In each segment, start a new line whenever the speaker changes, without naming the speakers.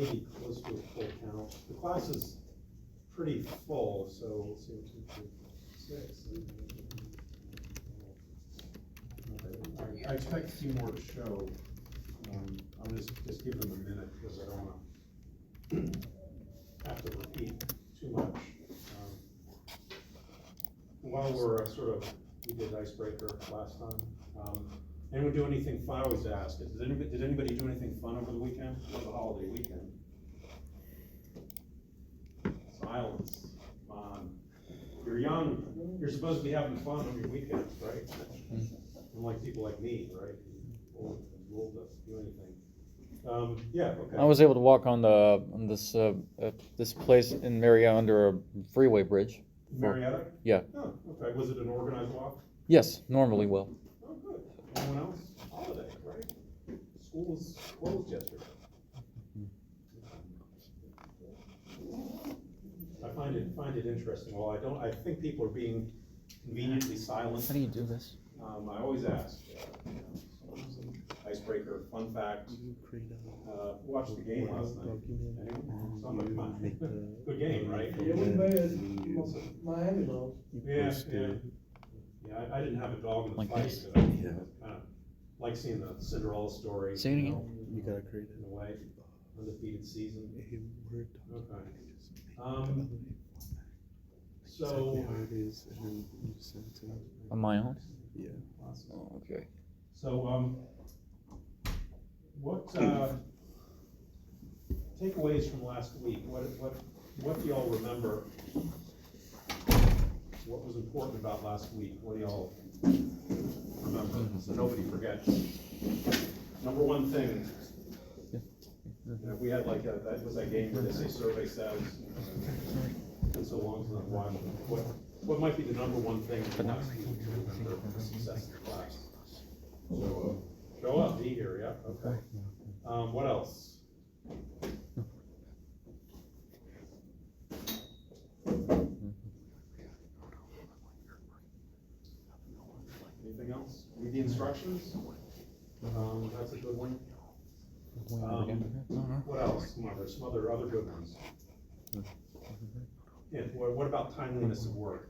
maybe close to a full count. The class is pretty full, so let's see, 1, 2, 3, 6. Okay. I expect a few more to show. I'll just give them a minute because I don't want to have to repeat too much. While we're we did icebreaker last time. Anyone do anything fun? I always ask. Did anybody do anything fun over the weekend? It was a holiday weekend. Silence. Come on. You're young. You're supposed to be having fun on your weekends, right? Unlike people like me, right? Old to do anything. Yeah. Okay.
I was able to walk on this place in Marietta under a freeway bridge.
Marietta?
Yeah.
Oh, okay. Was it an organized walk?
Yes, normally will.
Oh, good. Anyone else? Holiday, right? School was closed yesterday. I find it interesting. Well, I think people are being conveniently silent.
How do you do this?
I always ask. Icebreaker, fun fact. Watched the game last night. Anyone? Somebody, come on. Good game, right?
Yeah, we made Miami lost.
Yeah. Yeah, I didn't have a dog in the
Like
fight,
this?
but I kind of like seeing the Cinderella story.
Say it again.
You gotta create
In a way, undefeated season.
Word
Okay. So.
exactly how it is, and then you just send it to them.
On my own?
Yeah.
Awesome.
Oh, okay.
So, what takeaways from last week? What do y'all remember? What was important about last week? What do y'all remember? So nobody forgets. Number one thing. We had like that was that game where they say survey says. And so long as I'm watching. What might be the number one thing from last week to remember for the success of the class? So show up, be here, yeah, okay. What else? Anything else? Read the instructions. That's a good one. What else? Come on, there's some other good ones. Yeah, what about timeliness of work?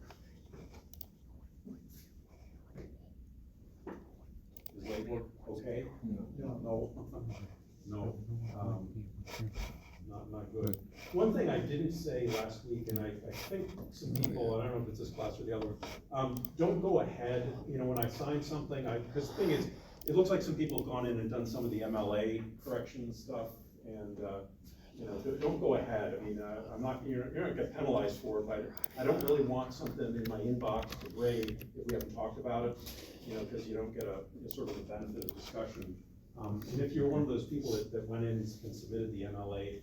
Is late work okay? No. No. Not good. One thing I didn't say last week, and I think some people, I don't know if it's this class or the other one, don't go ahead, when I sign something, because the thing is, it looks like some people have gone in and done some of the MLA correction stuff, and don't go ahead. I mean, I'm not, you're not gonna get penalized for it, but I don't really want something in my inbox to grade if we haven't talked about it, because you don't get a sort of a benefit of discussion. And if you're one of those people that went in and submitted the MLA,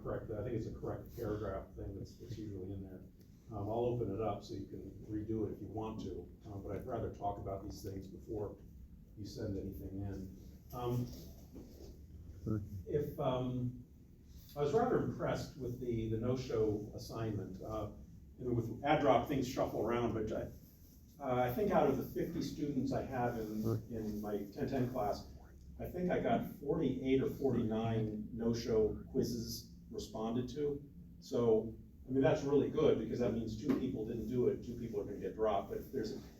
correct, I think it's a correct paragraph thing that's usually in there. I'll open it up so you can redo it if you want to, but I'd rather talk about these things before you send anything in. I was rather impressed with the no-show assignment. With add drop, things shuffle around, but I think out of the 50 students I have in my 1010 class, I think I got 48 or 49 no-show quizzes responded to. So, I mean, that's really good because that means 2 people didn't do it, 2 people are gonna get dropped. But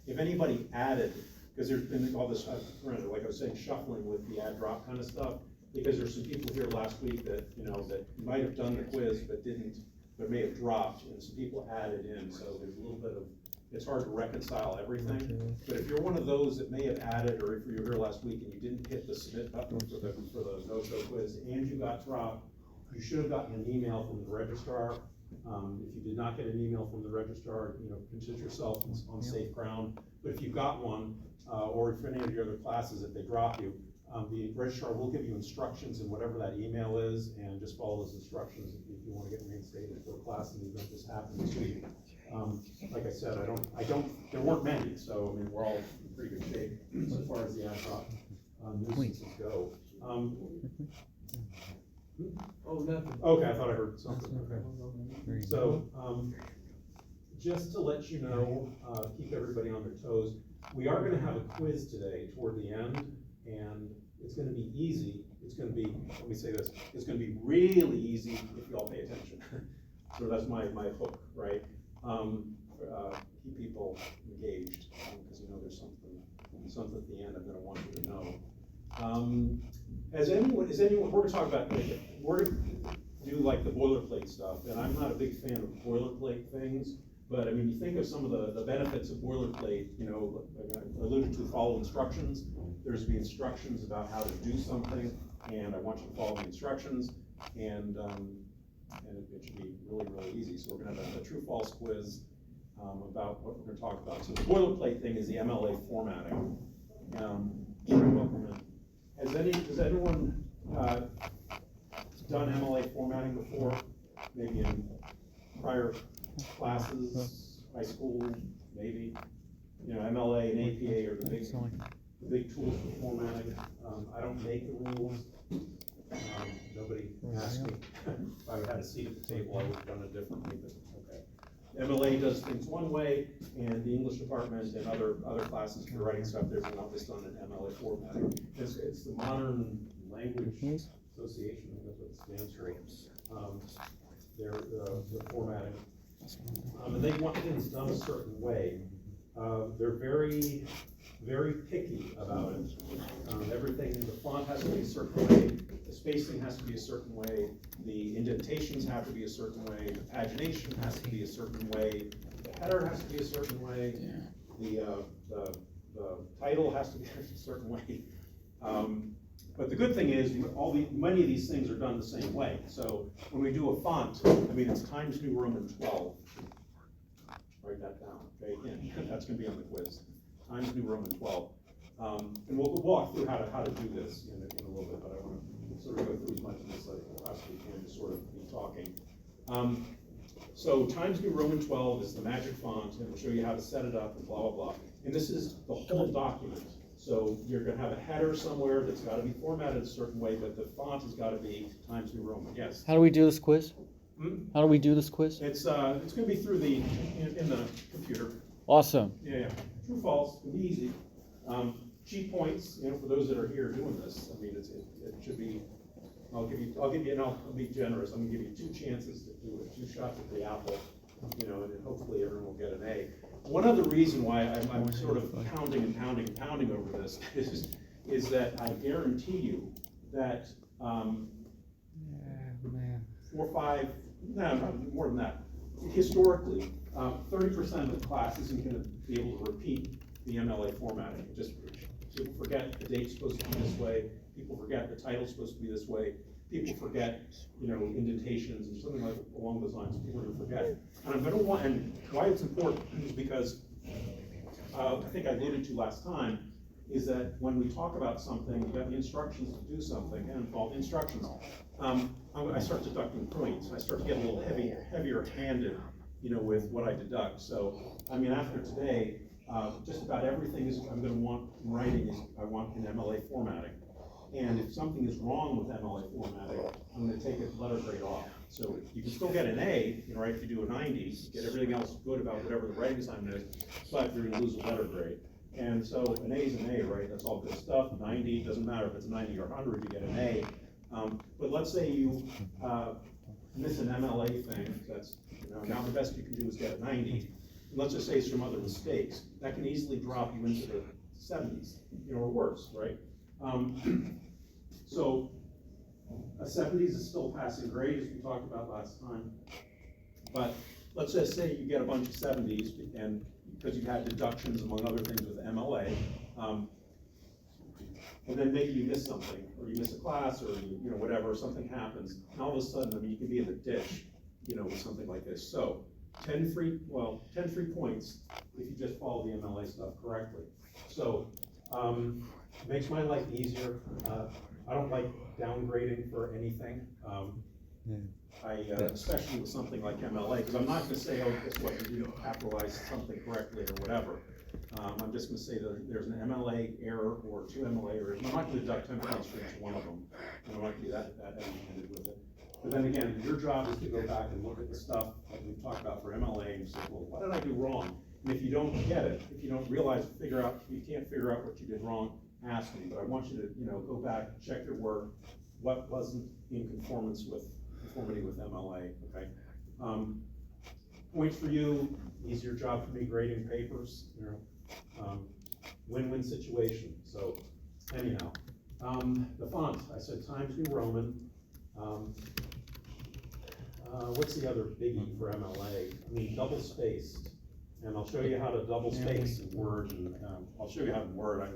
if anybody added, because there's been all this, like I was saying, shuffling with the add drop kind of stuff, because there's some people here last week that, that might have done the quiz but may have dropped, and some people added in, so there's a little bit of, it's hard to reconcile everything. Okay. But if you're one of those that may have added, or if you were here last week and you didn't hit the submit button for the no-show quiz and you got dropped, you should have gotten an email from the registrar. If you did not get an email from the registrar, consider yourself on safe ground. But if you got one, or if any of your other classes, if they drop you, the registrar will give you instructions in whatever that email is, and just follow those instructions if you want to get reinstated for a class in the event this happens this week. Like I said, there weren't many, so I mean, we're all in pretty good shape as far as the ad hoc nuisances go.
Oh, nothing.
Okay, I thought I heard something. Okay. So, just to let you know, keep everybody on their toes, we are going to have a quiz today toward the end, and it's going to be easy. it's gonna be, let me say this, it's gonna be really easy if you all pay attention. So that's my hook, right? Keep people engaged, because you know there's something at the end I'm gonna want you to know. Is anyone, we're gonna talk about, we're gonna do like the boilerplate stuff, and I'm not a big fan of boilerplate things, but I mean, you think of some of the benefits of boilerplate, you know, like I alluded to follow instructions. There's the instructions about how to do something, and I want you to follow the instructions, and it should be really, really easy. So we're gonna have a true-false quiz about what we're gonna talk about. So the boilerplate thing is the MLA formatting. Welcome in. Has anyone done MLA formatting before? Maybe in prior classes, high school, maybe? You know, MLA and APA are the big tools for formatting. I don't make the rules. Nobody asked me. If I had a seat at the table, I would have done it differently, but okay. MLA does things one way, and the English department and other classes, if you're writing stuff, there's an office done in MLA formatting. It's the Modern Language Association, I think that's what it stands for. They're formatting. And they want things done a certain way. They're very, very picky about it. Everything, the font has to be a certain way, the spacing has to be a certain way, the indentations have to be a certain way, the pagination has to be a certain way, the header has to be a certain way, the title has to be a certain way. But the good thing is, many of these things are done the same way. So when we do a font, I mean, it's Times New Roman 12. Write that down, okay? And that's gonna be on the quiz. Times New Roman 12. And we'll walk through how to do this in a little bit, but I want to sort of go through as much of this as I possibly can to sort of be talking. So Times New Roman 12 is the magic font, and we'll show you how to set it up and blah, blah, blah. And this is the whole document. So you're gonna have a header somewhere that's gotta be formatted a certain way, but the font has gotta be Times New Roman, yes?
How do we do this quiz?
Hmm?
How do we do this quiz?
It's gonna be through in the computer.
Awesome.
Yeah, true, false, it'll be easy. Cheat points, you know, for those that are here doing this, I mean, it should be, I'll give you, and I'll be generous, I'm gonna give you 2 chances to do it, 2 shots at the apple, you know, and then hopefully everyone will get an A. One other reason why I'm sort of pounding over this is that I guarantee you that 4 or 5, no, more than that, historically, 30% of the class isn't gonna be able to repeat the MLA formatting. Just people forget the date's supposed to be this way, people forget the title's supposed to be this way, people forget, you know, indentations and something like along those lines. People are gonna forget. And I'm gonna want, and why it's important is because I think I alluded to last time, is that when we talk about something, you got the instructions to do something, and involve instructions. I start deducting points. I start to get a little heavier handed, you know, with what I deduct. So, I mean, after today, just about everything I'm going to want in writing I want in MLA formatting. And if something is wrong with MLA formatting, I'm going to take a letter grade off. So you can still get an A, you know, right? If you do a 90, get everything else good about whatever the writing assignment is, but you're going to lose a letter grade. And so an A is an A, right? That's all good stuff. 90, doesn't matter if it's 90 or 100, you get an A. But let's say you miss an MLA thing. That's, you know, now the best you can do is get a 90. And let's just say some other mistakes. That can easily drop you into the 70s, you know, or worse, right? So a 70s is still passing grade, as we talked about last time. But let's just say you get a bunch of 70s, and because you had deductions among other things with MLA, and then maybe you miss something, or you miss a class, or you know, whatever, something happens, and all of a sudden, I mean, you can be in the ditch, you know, with something like this. So 10 free points if you just follow the MLA stuff correctly. So it makes my life easier. I don't like downgrading for anything. Especially with something like MLA, because I'm not going to say, oh, guess what, you didn't capitalize something correctly or whatever. I'm just going to say that there's an MLA error or 2 MLA errors. I'm not going to deduct 10 points for each one of them. I'm not going to be that heavy-handed with it. But then again, your job is to go back and look at the stuff that we've talked about for MLA and say, well, what did I do wrong? And if you don't get it, if you don't realize, you can't figure out what you did wrong, ask me, but I want you to, go back, check your work, what wasn't in conformity with MLA, okay? Point for you, easier job for me grading papers, win-win situation, so anyhow. The font, I said Times New Roman. What's the other biggie for MLA? I mean, double spaced, and I'll show you how to double space in Word, and I'll show you how in Word.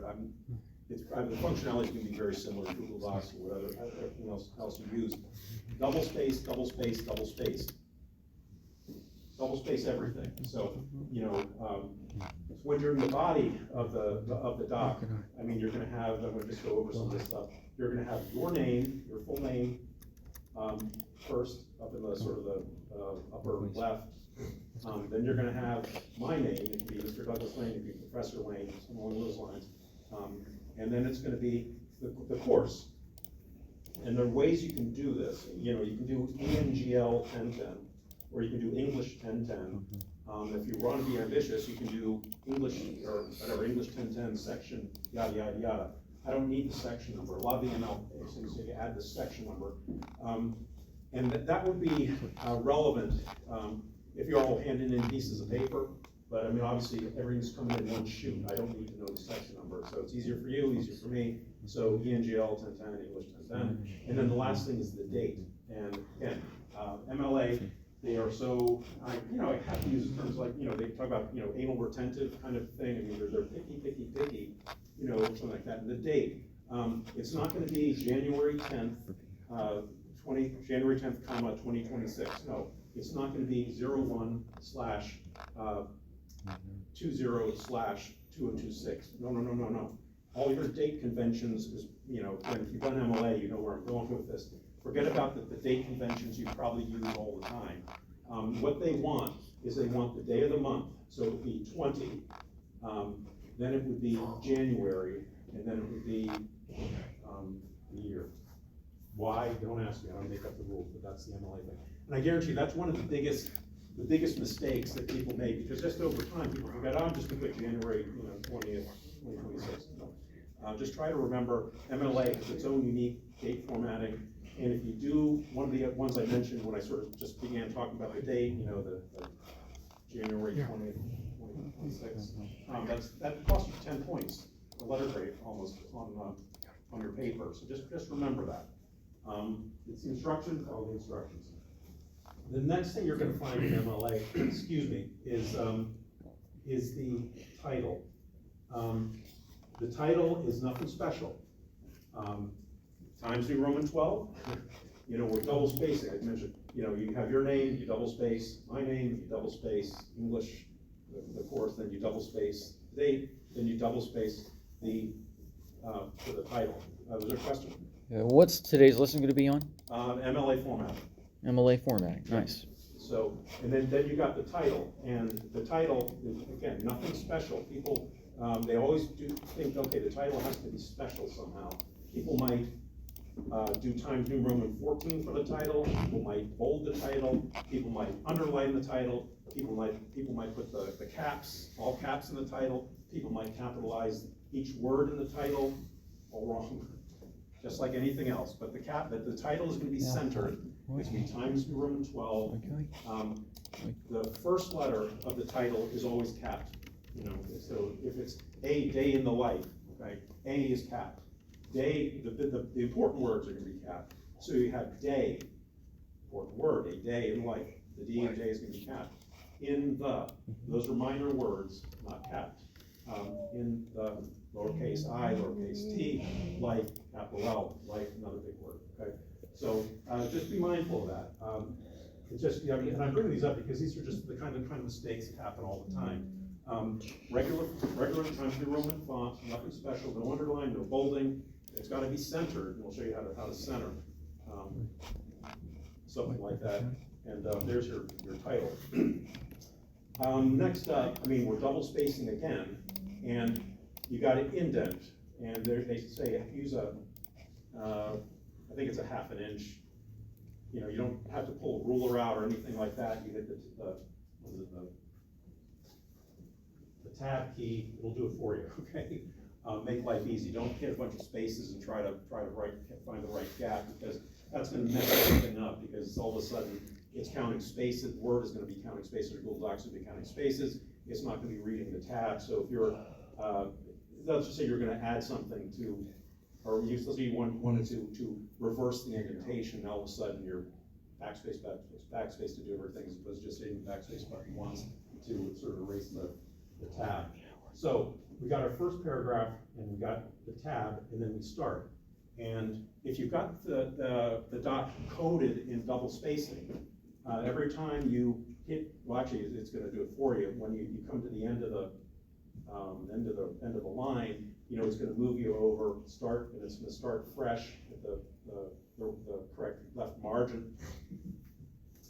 The functionality is going to be very similar to Google Docs or whatever, everything else you use. Double space, double space, double space. Double space everything. So, when you're in the body of the doc, I mean, you're going to have, I'm going to just go over some of this stuff. You're going to have your name, your full name, first, up in the sort of the upper left. Then you're going to have my name. It could be Mr. Douglas Lane, it could be Professor Lane, something along those lines. And then it's going to be the course. And there are ways you can do this. You can do ENGL 1010, or you can do English 1010. If you want to be ambitious, you can do English, or whatever, English 1010 section, yada, yada, yada. I don't need the section number. A lot of the ML things say you add the section number. And that would be relevant if you're all handing in pieces of paper. But I mean, obviously, everything's coming in one shoot. I don't need to know the section number. So it's easier for you, easier for me. So ENGL 1010, English 1010. And then the last thing is the date. And again, MLA, they are so, I have to use terms like, they talk about, anal retentive kind of thing. I mean, they're picky, something like that. And the date, it's not going to be January 10th, January 10th, comma, 2026. No, it's not going to be 01/20/2026. No. All your date conventions is, and if you've done MLA, you know where I'm going with this. Forget about the date conventions you probably use all the time. What they want is they want the day of the month, so it would be 20, then it would be January, and then it would be the year. Why? Don't ask me, I don't make up the rules, but that's the MLA thing. And I guarantee you, that's one of the biggest mistakes that people make, because just over time, people forget, I'm just gonna put January 20th, 2026. No. Just try to remember MLA has its own unique date formatting. And if you do one of the ones I mentioned when I sort of just began talking about the date, the January 20th, 2026, that costs you 10 points, a letter grade almost on your paper. So just remember that. It's the instructions, all the instructions. The next thing you're going to find in MLA, excuse me, is the title. The title is nothing special. Times New Roman 12, we're double spacing, I mentioned, you have your name, you double space, my name, you double space, English, the course, then you double space the date, then you double space for the title. Was there a question?
What's today's lesson going to be on?
MLA formatting.
MLA formatting, nice.
So, and then you got the title, and the title is, again, nothing special. People, they always do think, okay, the title has to be special somehow. People might do Times New Roman 14 for the title. People might bold the title. People might underline the title. People might put the caps, all caps in the title. People might capitalize each word in the title. All wrong, just like anything else. But the title is going to be centered. It's going to be Times New Roman 12. The first letter of the title is always capped. So if it's a day in the life, okay, A is capped. Day, the important words are going to be capped. So you have day, important word, a day in life. The D in day is going to be capped. In the, those are minor words, not capped. In the lowercase I, lowercase t, life, capital L, life, another big word. Okay, so just be mindful of that. It's just, and I bring these up because these are just the kind of mistakes that happen all the time. Regular Times New Roman font, nothing special, no underline, no bolding. It's got to be centered, and we'll show you how to center something like that. And there's your title. Next up, we're double spacing again, and you got an indent, and they say use I think it's a ½ an inch. You don't have to pull a ruler out or anything like that. You hit the tab key, it'll do it for you, okay? make life easy. Don't hit a bunch of spaces and try to find the right gap, because that's gonna mess everything up, because all of a sudden, it's counting spaces, Word is gonna be counting spaces, or Google Docs will be counting spaces, it's not gonna be reading the tab. So if you're, let's just say you're gonna add something to, or let's say you wanted to reverse the indentation, and all of a sudden you're backspace to do everything, as opposed to just hitting the backspace button once to sort of erase the tab. So we got our first paragraph, and we got the tab, and then we start. And if you've got the doc coded in double spacing, every time you hit, well, actually, it's going to do it for you. When you come to the end of the line, you know, it's going to move you over, start, and it's going to start fresh at the correct left margin.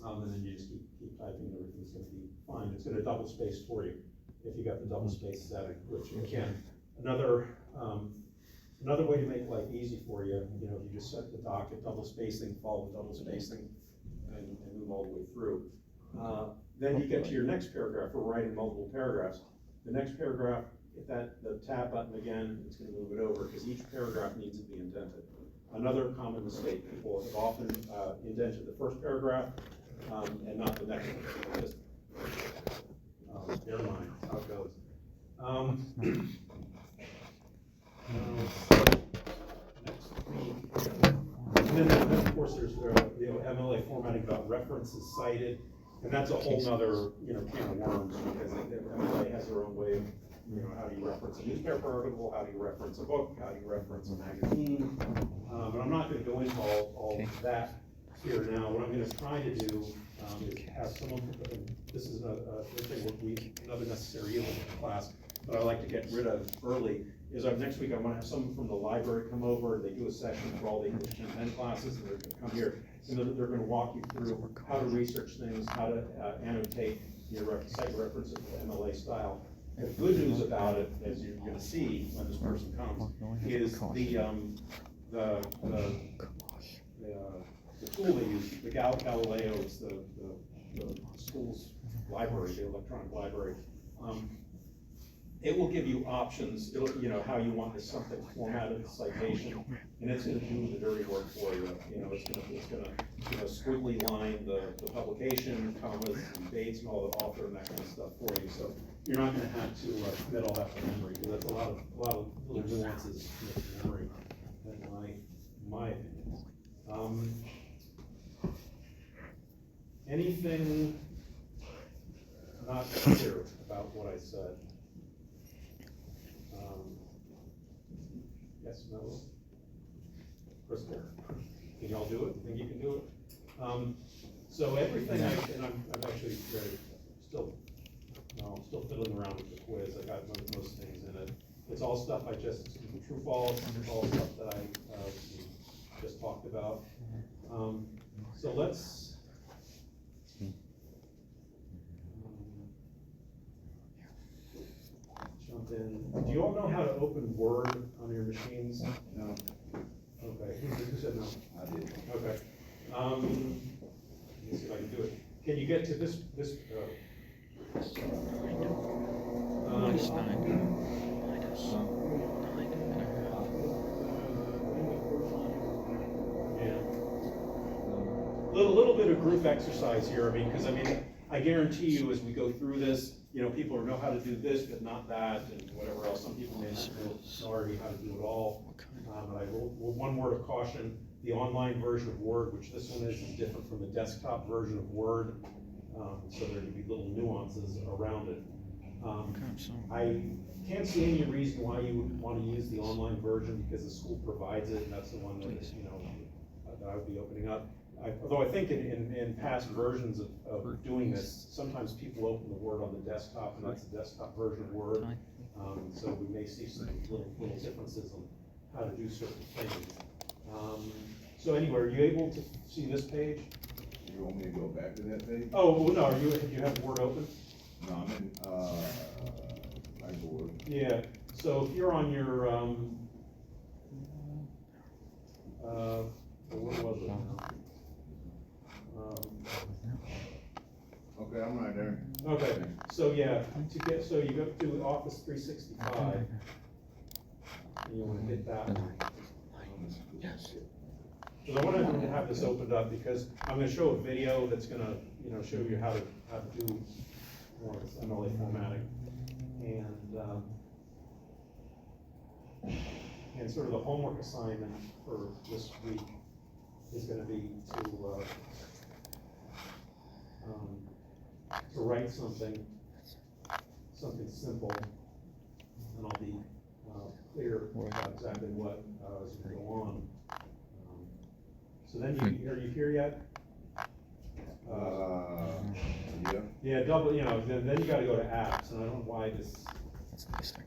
And then you just keep typing, and everything's going to be fine. It's going to double space for you if you got the double space setting, which you can. Another way to make life easy for you, you know, if you just set the doc at double spacing, follow the double spacing, and move all the way through. Then you get to your next paragraph. We're writing multiple paragraphs. The next paragraph, hit the tab button again, it's going to move it over, because each paragraph needs to be indented. Another common mistake, people have often indented the first paragraph and not the next one. Just, never mind, that's how it goes. And then of course there's MLA formatting about references cited, and that's a whole nother can of worms, because MLA has their own way of how do you reference a newspaper article, how do you reference a book, how do you reference a magazine, but I'm not going to go into all that here now. What I'm going to try to do is have someone, this is another necessary evil in the class, but I like to get rid of early, is next week I want to have someone from the library come over. They do a session for all the English 10 classes, and they're going to come here, and they're going to walk you through how to research things, how to annotate your site references to MLA style. The good news about it, as you're going to see when this person comes, is the tool they use, the Galileo, is the school's library, the electronic library. It will give you options, how you want something formatted, the citation, and it's going to do the dirty work for you. It's going to squiggly line the publication, commas and dates and all the author and that kind of stuff for you. So you're not going to have to commit all that to memory, because that's a lot of little nuances in memory, in my opinion. Anything not clear about what I said? Yes, no? Crystal, can y'all do it? Think you can do it? So everything, I'm actually still fiddling around with the quiz. I got most things in it. It's all stuff I just, true, false, all stuff that I just talked about. So let's, jump in. Do you all know how to open Word on your machines?
No.
Okay, who said no?
I did.
Okay. Let me see if I can do it. Can you get to this? Yeah. A little bit of group exercise here. Because I guarantee you, as we go through this, people know how to do this, but not that, and whatever else. Some people may not know already how to do it all. But I will, one word of caution: the online version of Word, which this one is different from the desktop version of Word. So there could be little nuances around it. I can't see any reason why you would want to use the online version, because the school provides it, and that's the one that that I would be opening up. Although I think in past versions of doing this, sometimes people open the Word on the desktop, and that's the desktop version of Word. So we may see some little differences on how to do certain things. So anyway, are you able to see this page?
You want me to go back to that page?
Oh, well, no, do you have Word open?
No, I'm in, Whiteboard.
Yeah, so if you're on your, where was it now?
Okay, I'm right there.
Okay, so yeah, so you go to Office 365. and you wanna hit that one.
Yes.
Because I wanted to have this opened up because I'm gonna show a video that's gonna, you know, show you how to do more of this MLA formatting. And sort of the homework assignment for this week is gonna be to write something simple, and I'll be clear about exactly what is gonna go on. So then are you here yet?
Yeah.
Yeah, double, you know, then you gotta go to apps, and I don't know why this.
That's a nice thing.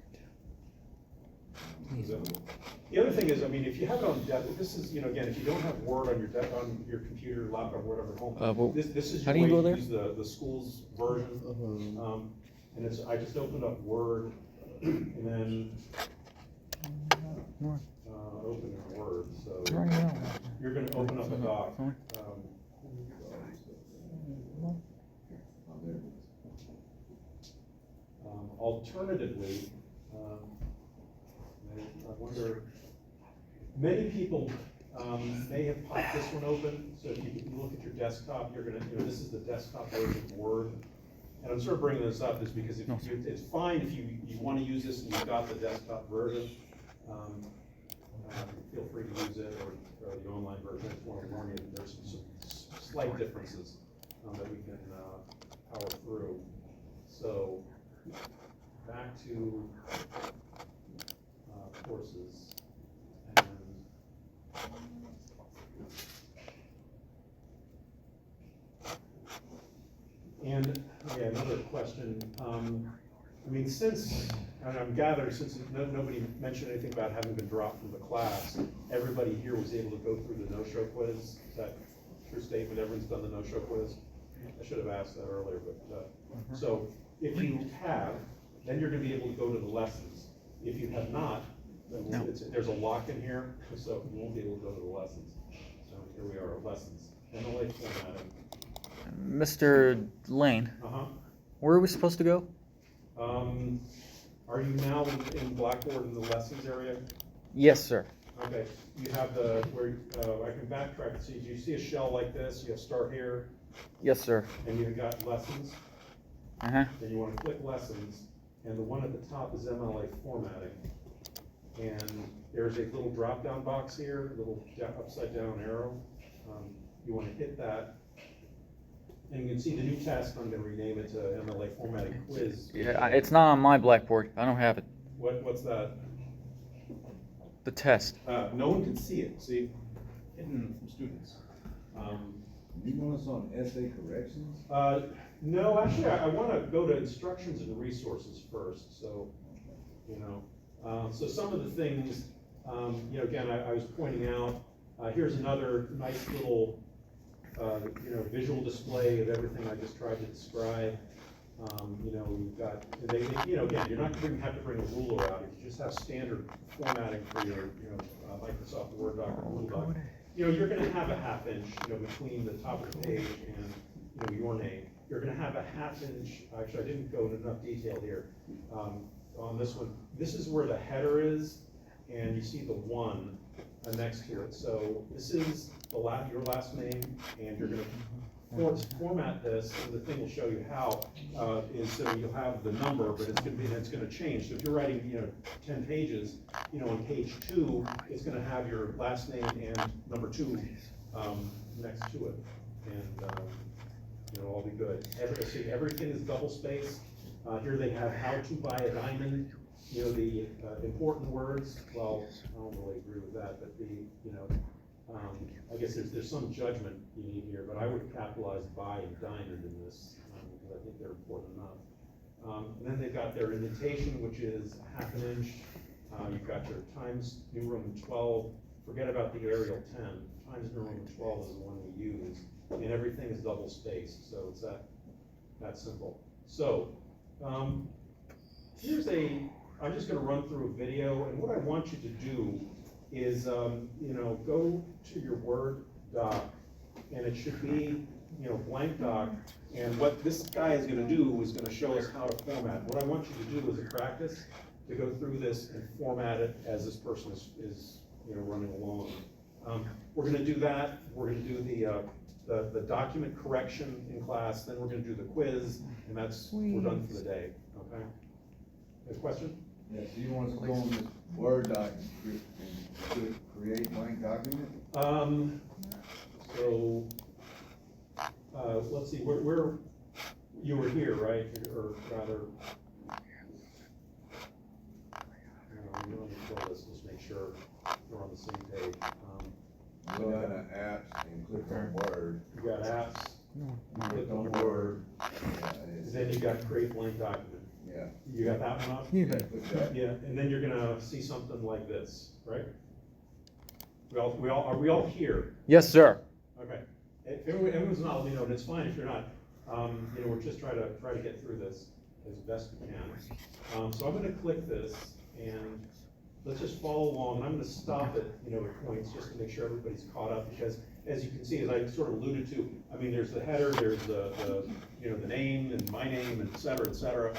The other thing is, I mean, if you have it on this is, you know, again, if you don't have Word on your computer, laptop, whatever, at home,
well,
this is
how
your
do you
way
go
to
there?
use the school's version. And I just opened up Word, and then, open in Word, so you're gonna open up a doc. Alternatively, I wonder, many people may have popped this one open, so if you look at your desktop, you're gonna, you know, this is the desktop version of Word. And I'm sort of bringing this up is because it's fine if you wanna use this and you've got the desktop version, feel free to use it, or the online version. I just wanna warn you that there's some slight differences that we can power through. So, back to courses, and yeah, another question. I mean, and I'm gathering, since nobody mentioned anything about having been dropped from the class, everybody here was able to go through the no-show quiz. Is that a true statement? Everyone's done the no-show quiz? I should have asked that earlier, but, so if you have, then you're gonna be able to go to the lessons. If you have not, then there's a lock in here, so you won't be able to go to the lessons. So here we are, lessons, MLA formatting.
Mr. Lane, where are we supposed to go?
Are you now in Blackboard in the lessons area?
Yes, sir.
Okay, you have where, I can backtrack and see, do you see a shell like this? You have start here.
Yes, sir.
And you've got lessons. Then you want to click lessons, and the one at the top is MLA formatting. And there's a little drop-down box here, a little upside down arrow. You want to hit that. And you can see the new task, I'm going to rename it to MLA formatting quiz.
Yeah, it's not on my Blackboard. I don't have it.
What's that?
The test.
No one can see it, see, hidden from students.
You want us on essay corrections?
No, actually, I want to go to instructions and resources first, so, you know. So some of the things, you know, again, I was pointing out, here's another nice little, you know, visual display of everything I just tried to describe. You know, we've got, you know, again, you're not going to have to bring a ruler out. If you just have standard formatting for your, you know, Microsoft Word doc or Google doc, you know, you're going to have a ½ inch, you know, between the top of the page and, you know, your name. You're going to have a ½ inch. Actually, I didn't go into enough detail here on this one. This is where the header is, and you see the 1 next to it. So this is your last name, and you're going to format this, and the thing will show you how, is so you'll have the number, but it's going to change. So if you're writing, you know, 10 pages, you know, on page 2, it's going to have your last name and number 2 next to it, and you know, all be good. Everything is double spaced. Here they have how to buy a diamond. You know, the important words. Well, I don't really agree with that, but you know. I guess there's some judgment you need here, but I would capitalize buy and diamond in this, because I think they're important enough. And then they've got their indentation, which is ½ inch. You've got your Times New Roman 12. Forget about the Arial 10. Times New Roman 12 is the one we use. And everything is double spaced, so it's that simple. So, I'm just gonna run through a video, and what I want you to do is, you know, go to your Word doc, and it should be, you know, blank doc, and what this guy is gonna do is gonna show us how to format. What I want you to do as a practice to go through this and format it as this person is running along. We're gonna do that, we're gonna do the document correction in class, then we're gonna do the quiz, and we're done for the day, okay? Any question?
Yeah, so you want us to go on this Word doc and create blank document?
So, let's see, where, you were here, right, or rather, let me fill this, just make sure we're on the same page.
Go down to apps and click on Word.
You got apps,
Click on Word.
and then you got create blank document.
Yeah.
You got that one up?
Yeah, click that.
Yeah, and then you're gonna see something like this, right? Are we all here?
Yes, sir.
Okay. If everyone's not, let me know, and it's fine if you're not. We're just trying to get through this as best we can. So I'm gonna click this, and let's just follow along, and I'm gonna stop at, at points, just to make sure everybody's caught up, because as you can see, as I sort of alluded to, I mean, there's the header, there's the name, and my name, and et cetera, et cetera.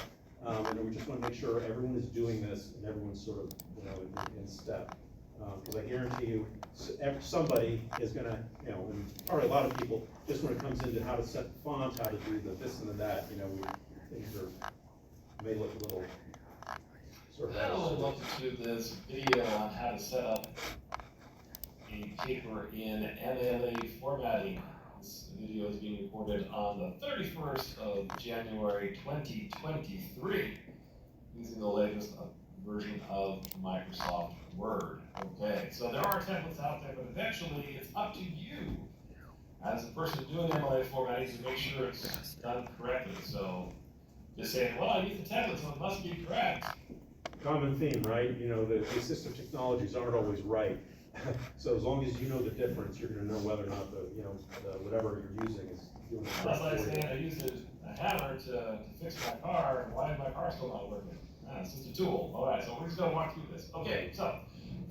And we just wanna make sure everyone is doing this, and everyone's sort of, in step. Because I guarantee you, somebody is gonna, and probably a lot of people, just when it comes into how to set the font, how to do the this and the that, things may look a little sort of.
I only looked into this video on how to set up a paper in MLA formatting. This video is being recorded on the 31st of January 2023 using the latest version of Microsoft Word. Okay, so there are templates out there, but eventually it's up to you as the person doing MLA formatting to make sure it's done correctly. So just saying, well, I use the template, so it must be correct.
Common theme, right? The assistive technologies aren't always right. So as long as you know the difference, you're gonna know whether or not whatever you're using is doing the
That's
correct
like
for you.
saying I used a hammer to fix my car, and why is my car still not working? It's just a tool. All right, so we're just gonna walk through this. Okay, so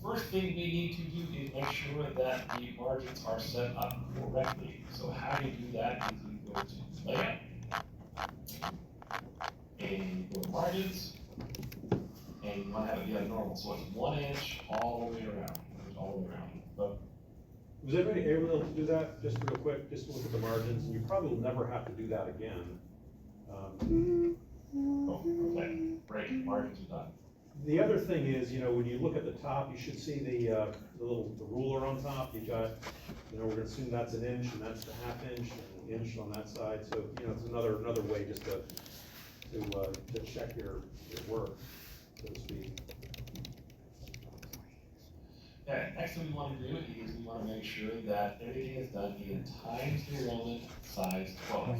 first thing we need to do is make sure that the margins are set up correctly. So how do you do that is you go to layout, and you go to margins, and you want to have it be abnormal. So it's 1 inch all the way around. But
Was anybody able to do that, just real quick, just to look at the margins, and you probably will never have to do that again.
okay, great, margins are done.
The other thing is, when you look at the top, you should see the ruler on top. You got, we're gonna assume that's an inch, and that's the ½ inch, and an inch on that side. So, it's another way just to check your work, so to speak.
Okay, next thing we want to do is we want to make sure that everything is done in Times New Roman size 12.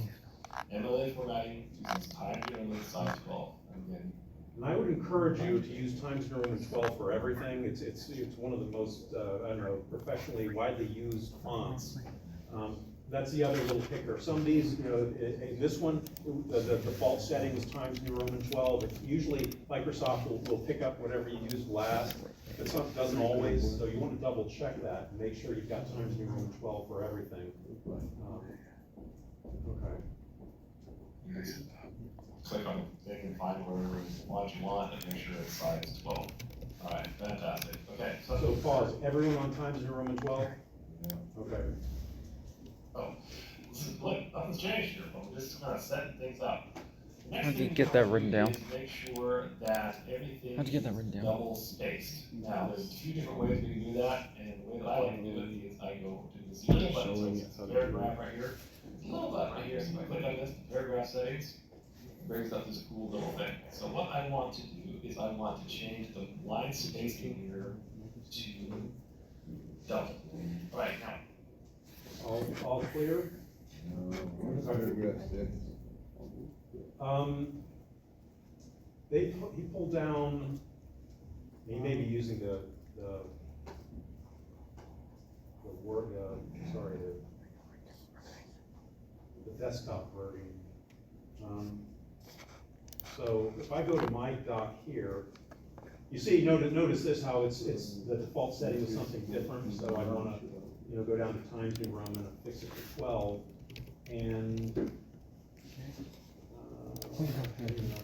MLA formatting uses Times New Roman size 12. Again,
And I would encourage you to use Times New Roman 12 for everything. It's one of the most, professionally widely used fonts. That's the other little kicker. Some of these, in this one, the default setting is Times New Roman 12. It's usually Microsoft will pick up whatever you used last, but some doesn't always. So you want to double check that and make sure you've got Times New Roman 12 for everything. Okay.
you just click on the thing and find whatever font you want and make sure it's size 12. All right, fantastic. Okay,
So pause. Everyone on Times New Roman 12?
Yeah.
Okay.
oh, look, nothing's changed here, but we're just kind of setting things up. Next
How'd you
thing
get
we
that
want to
written
do
down?
is make sure that everything
How'd you get that written
is
down?
double spaced. Now, there's 2 different ways we can do that, and the way that I like to do it is I go to this little button, so it's this paragraph right here. This little button right here, so if I click on this, paragraph settings, it brings up this cool little thing. So what I want to do is I want to change the line spacing here to double. All right, now,
All clear?
Paragraph 6.
He pulled down, he may be using the word, the desktop version. So if I go to my doc here, you see, notice this, how it's the default setting is something different, so I wanna, go down to Times New Roman and fix it to 12, and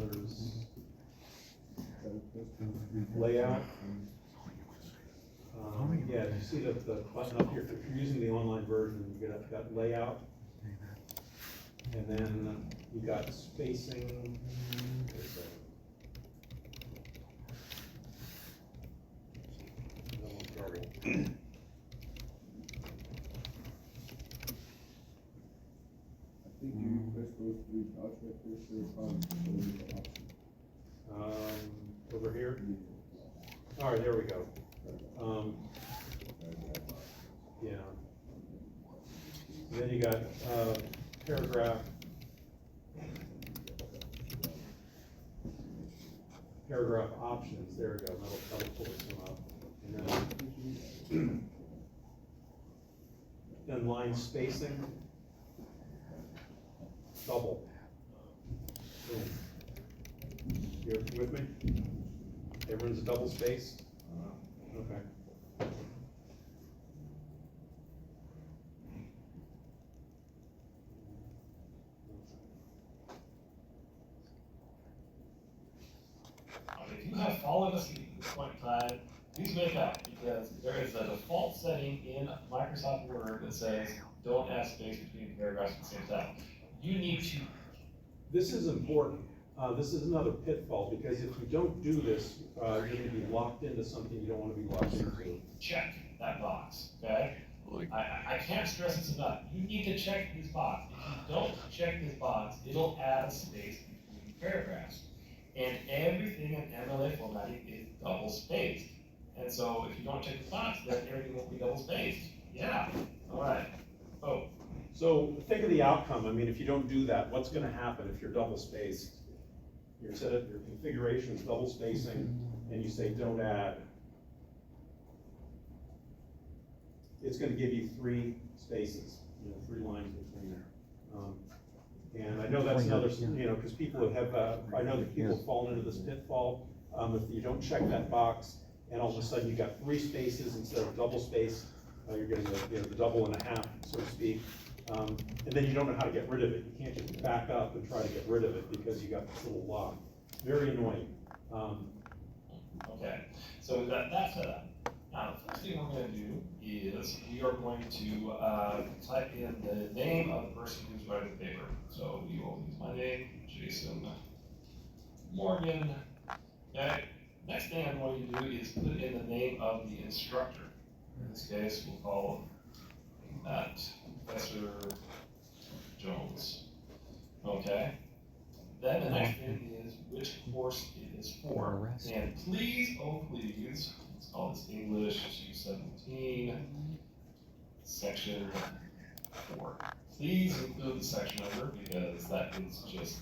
others. layout. Yeah, you see the button up here, if you're using the online version, you got layout. And then you got spacing. There's
I think you press those three dots right there, sir, probably the option.
over here. All right, there we go. Yeah. And then you got, paragraph options, there we go, that'll pull this one up. And then line spacing, double. Boom. You're with me? Everyone's double spaced? Okay.
If you have followed us at this point in time, please wake up, because there is a default setting in Microsoft Word that says, don't add space between paragraphs at the same time. You need to.
This is important. This is another pitfall, because if you don't do this, you're gonna be locked into something you don't wanna be locked into.
Check that box, okay? I can't stress this enough. You need to check this box. If you don't check this box, it'll add a space between paragraphs. And everything in MLA formatting is double spaced. And so if you don't check the box, then everything will be double spaced. Yeah, all right. Oh,
So think of the outcome. I mean, if you don't do that, what's gonna happen if you're double spaced? Your configuration is double spacing, and you say don't add. It's gonna give you 3 spaces, 3 lines between there. And I know that's another, because people have, I know that people have fallen into this pitfall. If you don't check that box, and all of a sudden you got 3 spaces instead of double space, you're getting the double and a half, so to speak. And then you don't know how to get rid of it. You can't just back up and try to get rid of it because you got this little lock. Very annoying.
okay. So we've got that set up. Now, the first thing we're going to do is we are going to type in the name of the person who's writing the paper. So we will use my name, Jason Morgan. Okay. Next thing I'm going to do is put in the name of the instructor. In this case, we'll call that Professor Jones. Okay. Then the next thing is which course it is for. And please, oh please, let's call this English 217, section 4. Please include the section number, because that is just,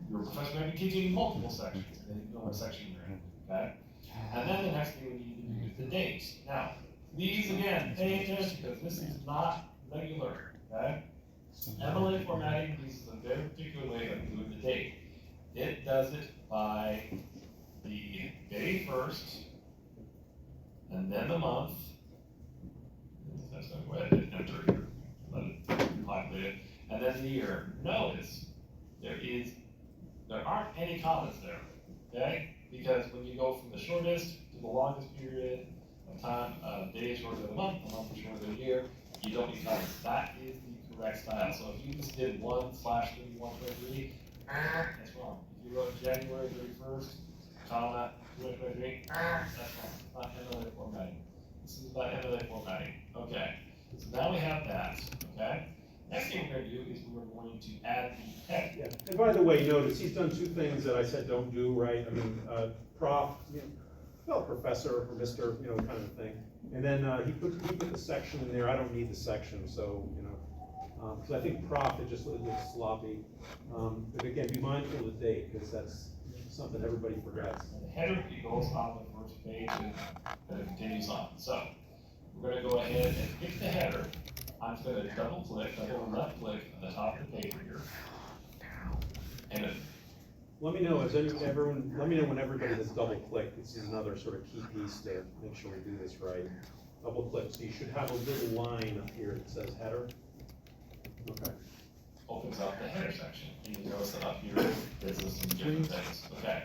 your professor may be teaching multiple sections, and you know what section you're in, okay? And then the next thing we need to do is the dates. Now, please again, pay attention, because this is not regular, okay? MLA formatting uses a very particular way of doing the date. It does it by the day first, and then the month. That's not go ahead and enter here, let it populate it, and then the year. Notice there aren't any commas there, okay? Because when you go from the shortest to the longest period of time, day shorter than a month shorter than a year, you don't need commas. That is the correct style. So if you just did 1/31/23, that's wrong. If you wrote January 31st, comma, 2023, that's wrong. It's not MLA formatting. This is about MLA formatting. Okay, so now we have that, okay? Next thing we're going to do is we're going to add the head.
Yeah. And by the way, notice he's done 2 things that I said don't do, right? I mean, prof, well, professor or Mr., kind of thing. And then he put the section in there. I don't need the section, so because I think prof it just looks sloppy. But again, be mindful of the date, because that's something everybody forgets.
And the header goes on the first page and then it continues on. So we're going to go ahead and pick the header. I'm just going to double left click on the top of the paper here. And
Let me know let me know when everybody has double clicked. This is another sort of key piece to make sure we do this right. Double click, so you should have a little line up here that says header. Okay.
opens up the header section. And you notice that up here, there's some different things. Okay.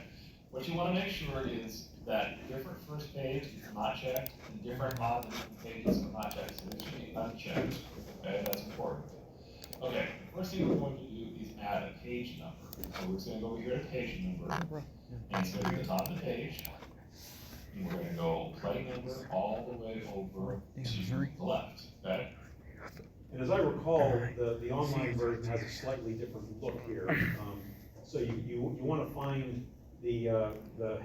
What you wanna make sure is that different first page is not checked, and different on the pages are not checked, so this should be unchecked, okay, that's important. Okay, first thing we're going to do is add a page number, so we're just gonna go over here to page number, and it's gonna be the top of the page. And we're gonna go play number all the way over to the left, okay?
And as I recall, the online version has a slightly different look here. So you wanna find the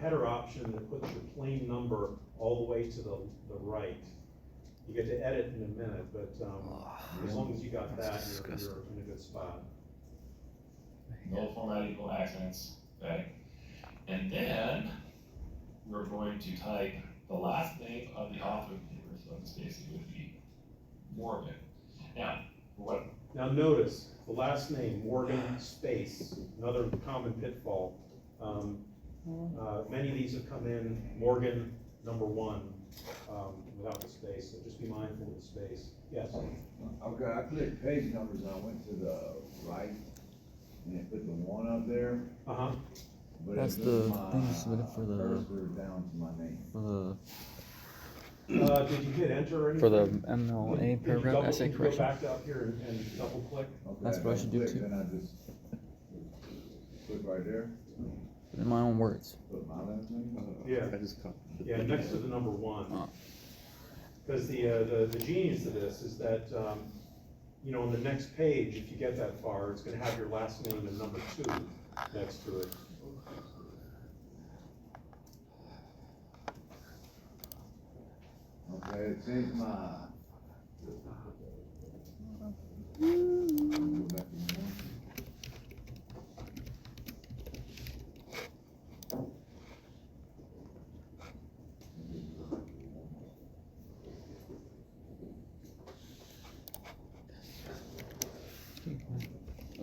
header option that puts your plain number all the way to the right. You get to edit in a minute, but, as long as you got that, you're in a good spot.
No formatting, no accents, okay? And then, we're going to type the last name of the author here, so in this case it would be Morgan. Now, what,
Now notice, the last name, Morgan space, another common pitfall. Many of these have come in, Morgan #1, without the space, so just be mindful of the space. Yes?
Okay, I clicked page numbers and I went to the right and it put the 1 up there.
Uh-huh.
But it
That's
moved
the
my
thing submitted for the-
cursor down to my name.
Did you hit enter or anything?
For the MLA
Did you
paragraph
double-
essay
did you
correction.
Go back up here and double click?
Okay,
That's what I should do
clicked,
too.
Then I just click right there,
In my own words.
put my last name.
Yeah.
I just caught the.
Yeah, next to the #1.
Oh.
Because the genius of this is that, you know, on the next page, if you get that far, it's gonna have your last name and #2 next to it.
Okay, it changed my. Go back to the one.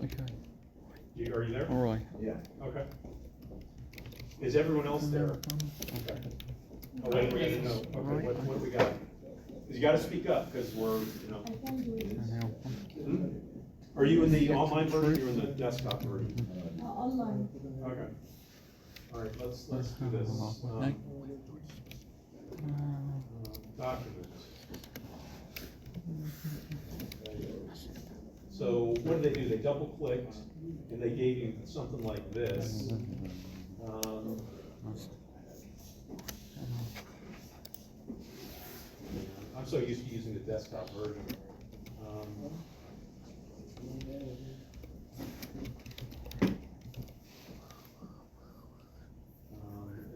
Okay.
Are you there?
All right.
Yeah.
Okay. Is everyone else there? Okay. Oh, wait, we gotta know, okay, what do we got? 'Cause you gotta speak up, because we're, you know. Hmm? Are you in the online version, or you're in the desktop version?
Online.
Okay. All right, let's do this. Documents. So what did they do? They double clicked and they gave you something like this. I'm so used to using the desktop version.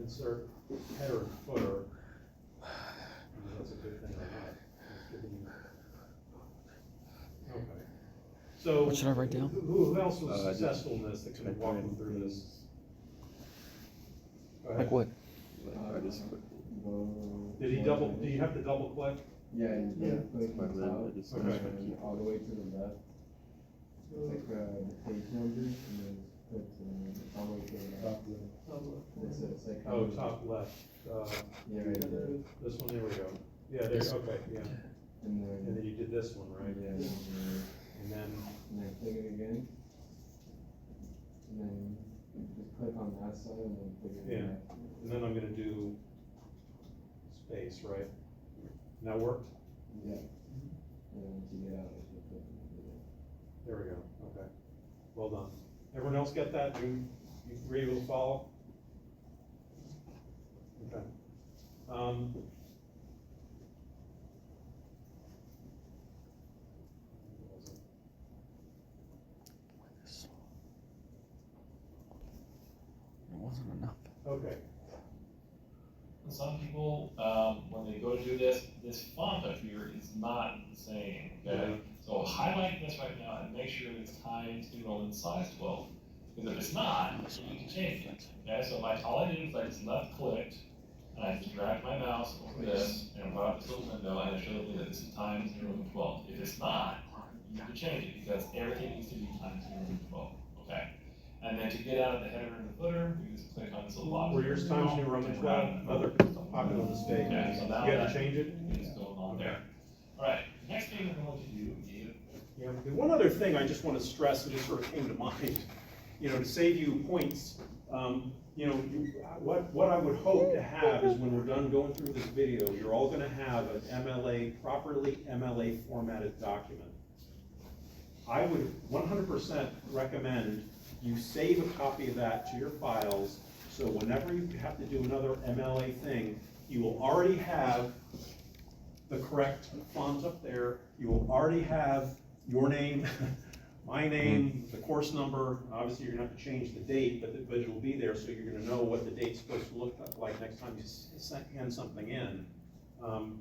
Insert header and footer. That's a good thing. Okay. So.
What should I write down?
Who else was
Just
successful in this that can walk them through this? Go ahead.
Like what?
I just put
Did you have to double click?
Yeah, you gotta click
my
on
lid,
top,
I just
Okay.
finished my
and
key.
all the way to the left. Like, the page numbers, and then put, all the way to the left. It's like.
Oh, top left,
Yeah, right there.
this one, there we go. Yeah, there, okay, yeah.
And
And then
then,
you did this one, right?
yeah,
And then,
and then click it again. And then just click on that side and then click it
yeah,
again.
and then I'm gonna do space, right? Now worked?
Yeah. And then once you get out, it's just click it again.
There we go, okay. Well done. Everyone else get that? You were able to follow? Okay.
It wasn't enough.
Okay,
and some people, when they go to do this, this font up here is not the same, okay? So highlight this right now and make sure it's Times New Roman size 12. Because if it's not, you can change it, okay? So all I did is I just left clicked, and I just dragged my mouse over this, and brought up this little window, and it showed me that this is Times New Roman 12. If it's not, you can change it, because everything needs to be Times New Roman 12, okay? And then to get out of the header and the footer, you just click on this little box.
were yours Times New Roman 12, another popular mistake?
Okay, so now
You had
that-
to change it?
It's going on there. Alright, next thing we're going to do is,
Yeah, and one other thing I just want to stress, and just sort of came to mind, you know, to save you points, you know, what I would hope to have is when we're done going through this video, you're all gonna have an MLA, properly MLA formatted document. I would 100% recommend you save a copy of that to your files, so whenever you have to do another MLA thing, you will already have the correct font up there, you will already have your name, my name, the course number. Obviously you're gonna have to change the date, but it will be there, so you're gonna know what the date's supposed to look like next time you hand something in. And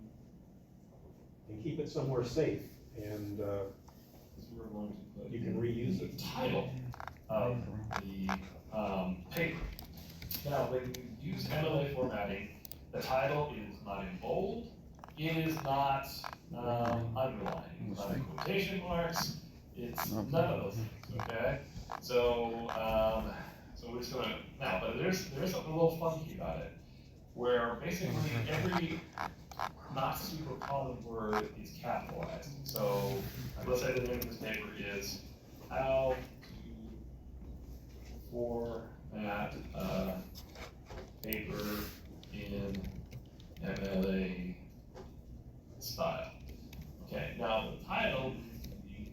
keep it somewhere safe, and
So we're going to put
you can reuse it.
the title of the paper. Now, when you use MLA formatting, the title is not in bold, it is not underlined, it's not in quotation marks, it's none of those things, okay? So, so we're just gonna, now, but there's something a little funky about it, where basically every not super common word is capitalized. So, let's say the name of this paper is How to Format a Paper in MLA Style. Okay, now the title needs to be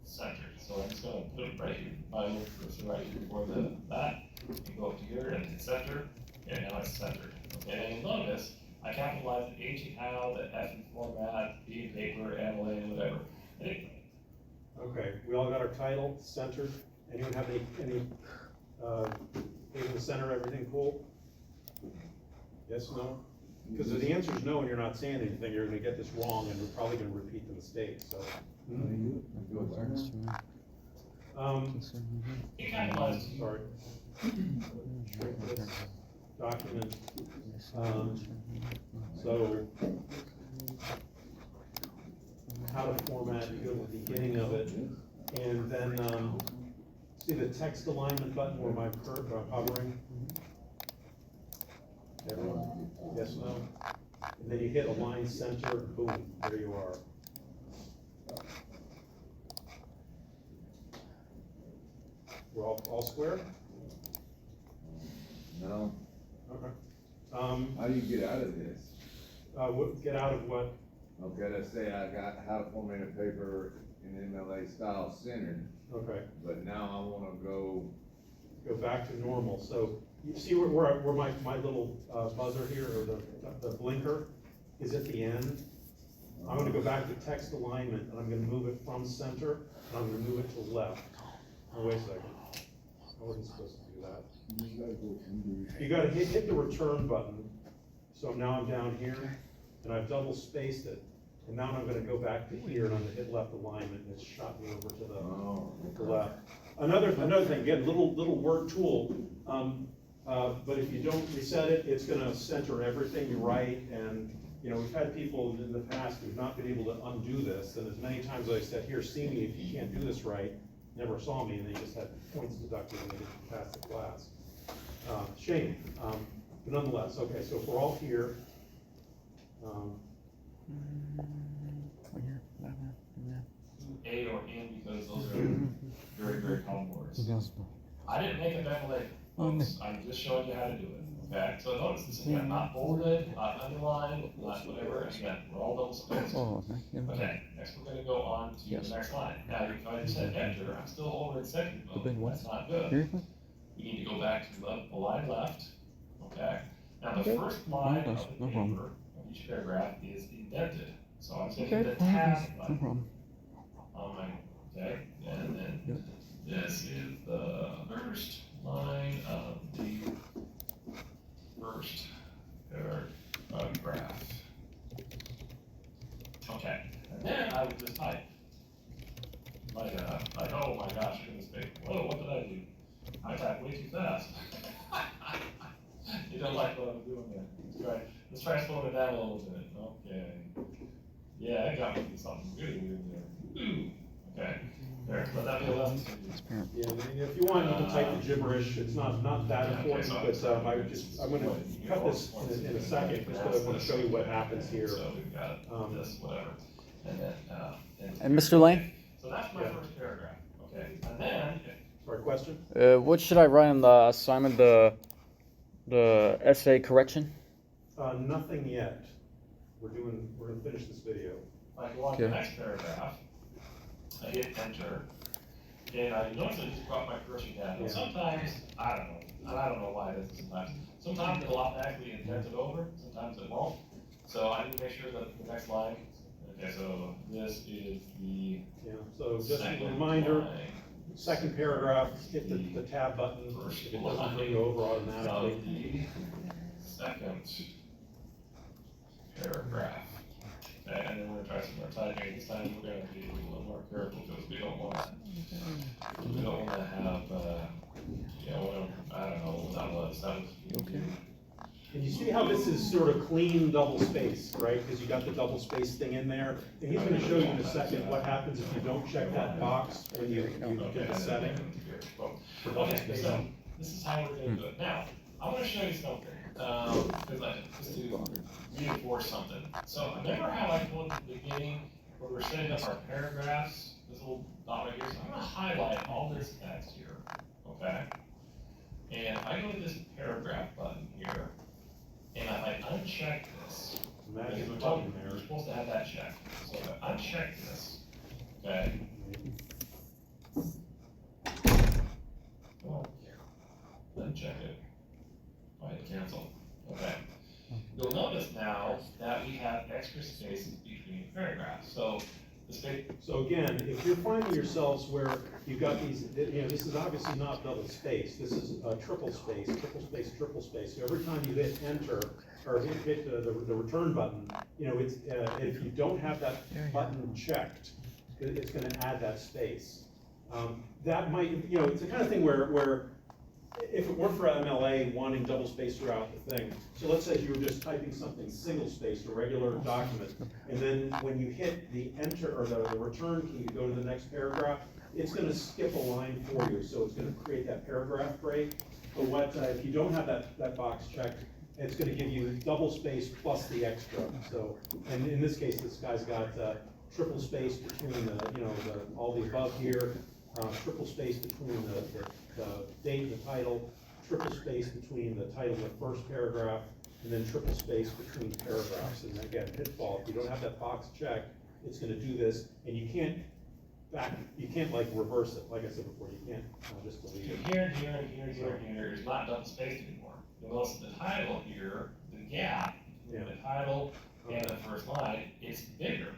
centered. So I'm just gonna put it right here, my little cursor right here for that, and go up to here and hit center, and now it's centered. Okay, and you'll notice I capitalized the H in how, the F in format, P in paper, MLA, and whatever. Anyway,
Okay, we all got our title centered. Anyone have any in the center, everything cool? Yes, no? Because if the answer is no and you're not saying anything, you're gonna get this wrong and we're probably gonna repeat the mistake, so.
it capitalized.
Sorry. Shrink this document. So, how to format, you go to the beginning of it, and then, see the text alignment button where my hovering? Everyone, yes, no? And then you hit align center, boom, there you are. We're all square?
No,
Okay.
how do you get out of this?
Get out of what?
Okay, let's say I got how to format a paper in MLA style centered,
Okay,
but now I wanna go,
go back to normal. So you see where my little buzzer here, or the blinker is at the end? I'm gonna go back to text alignment, and I'm gonna move it from center, and I'm gonna move it to left. Oh, wait a second. I wasn't supposed to do that. You gotta hit the return button. So now I'm down here, and I've double spaced it. And now I'm gonna go back to here, and I'm gonna hit left alignment, and it's shot me over to the left. Another thing, again, little word tool, but if you don't reset it, it's gonna center everything you write, and, you know, we've had people in the past who've not been able to undo this, and as many times as I said, here, see me if you can't do this right, never saw me, and they just had points deducted and they didn't pass the class. Shame, but nonetheless, okay, so if we're all here,
A or in, because those are very, very common words. I didn't make a MLA, folks, I'm just showing you how to do it, okay? So notice this again, not bolded, not underlined, not whatever, again, we're all double spaced. Okay, next we're gonna go on to the next line. Now, if I just hit enter, I'm still over in second mode, that's not good. We need to go back to the line left, okay? Now, the first line of the paper, of each paragraph is indented, so I'm just gonna hit the tab button. Okay, and then this is the first line of the first paragraph. Okay, and then I would just type. Like, oh my gosh, I made a mistake. Whoa, what did I do? I typed way too fast. You don't like what I'm doing there. Let's try slowing it down a little bit. Okay. Yeah, it got me to something really weird there. Ooh. Okay, there, let that be a lesson.
yeah, if you want, you can type the gibberish, it's not that important, but I'm gonna cut this in a second, just because I wanna show you what happens here.
So we've got this, whatever, and then,
And Mr. Lane?
So that's my first paragraph, okay, and then,
Sorry, question?
What should I write on the assignment, the essay correction?
Nothing yet. We're gonna finish this video.
If I go on to the
Okay.
next paragraph, I hit enter, and I notice I just brought my cursor down.
Yeah.
And sometimes, I don't know, and I don't know why it is sometimes. Sometimes it'll automatically indent it over, sometimes it won't. So I need to make sure that the next line, okay, so this is the
Yeah, so just a
second
reminder,
line
second paragraph, hit the tab button, if it doesn't bring you over automatically.
of the second paragraph. Okay, and then we're gonna try some more typing. This time we're gonna be a little more careful because we don't wanna have, I don't know what that was. That was.
Okay.
And you see how this is sort of clean double space, right? Because you got the double space thing in there. And he's gonna show you in a second what happens if you don't check that box when you do the setting. for double
Okay,
space.
so this is how we're gonna do it. Now, I wanna show you something, just to reinforce something. So remember how I told you at the beginning, where we're setting up our paragraphs, this little dot right here, so I'm gonna highlight all this text here, okay? And I go to this paragraph button here, and if I uncheck this, because
Magic
we're told
button
we're
there.
supposed to have that checked. So if I uncheck this, okay? Well, uncheck it. Go ahead and cancel, okay? You'll notice now that we have extra spaces between paragraphs, so the space.
So again, if you're finding yourselves where you've got these, this is obviously not double space, this is a triple space, triple space, triple space. So every time you hit enter, or hit the return button, it's, if you don't have that button checked, it's gonna add that space. That might, it's the kind of thing where if it weren't for MLA wanting double space throughout the thing, so let's say you were just typing something single spaced, a regular document, and then when you hit the enter or the return key to go to the next paragraph, it's gonna skip a line for you, so it's gonna create that paragraph break. But what, if you don't have that box checked, it's gonna give you double space plus the extra. So, and in this case, this guy's got triple space between all the above here, triple space between the date and the title, triple space between the title and the first paragraph, and then triple space between paragraphs. And again, pitfall, if you don't have that box checked, it's gonna do this, and you can't like reverse it, like I said before, you can't just delete it.
Here, here is not double spaced anymore. You'll notice the title here, the gap between the title and the first line, it's bigger.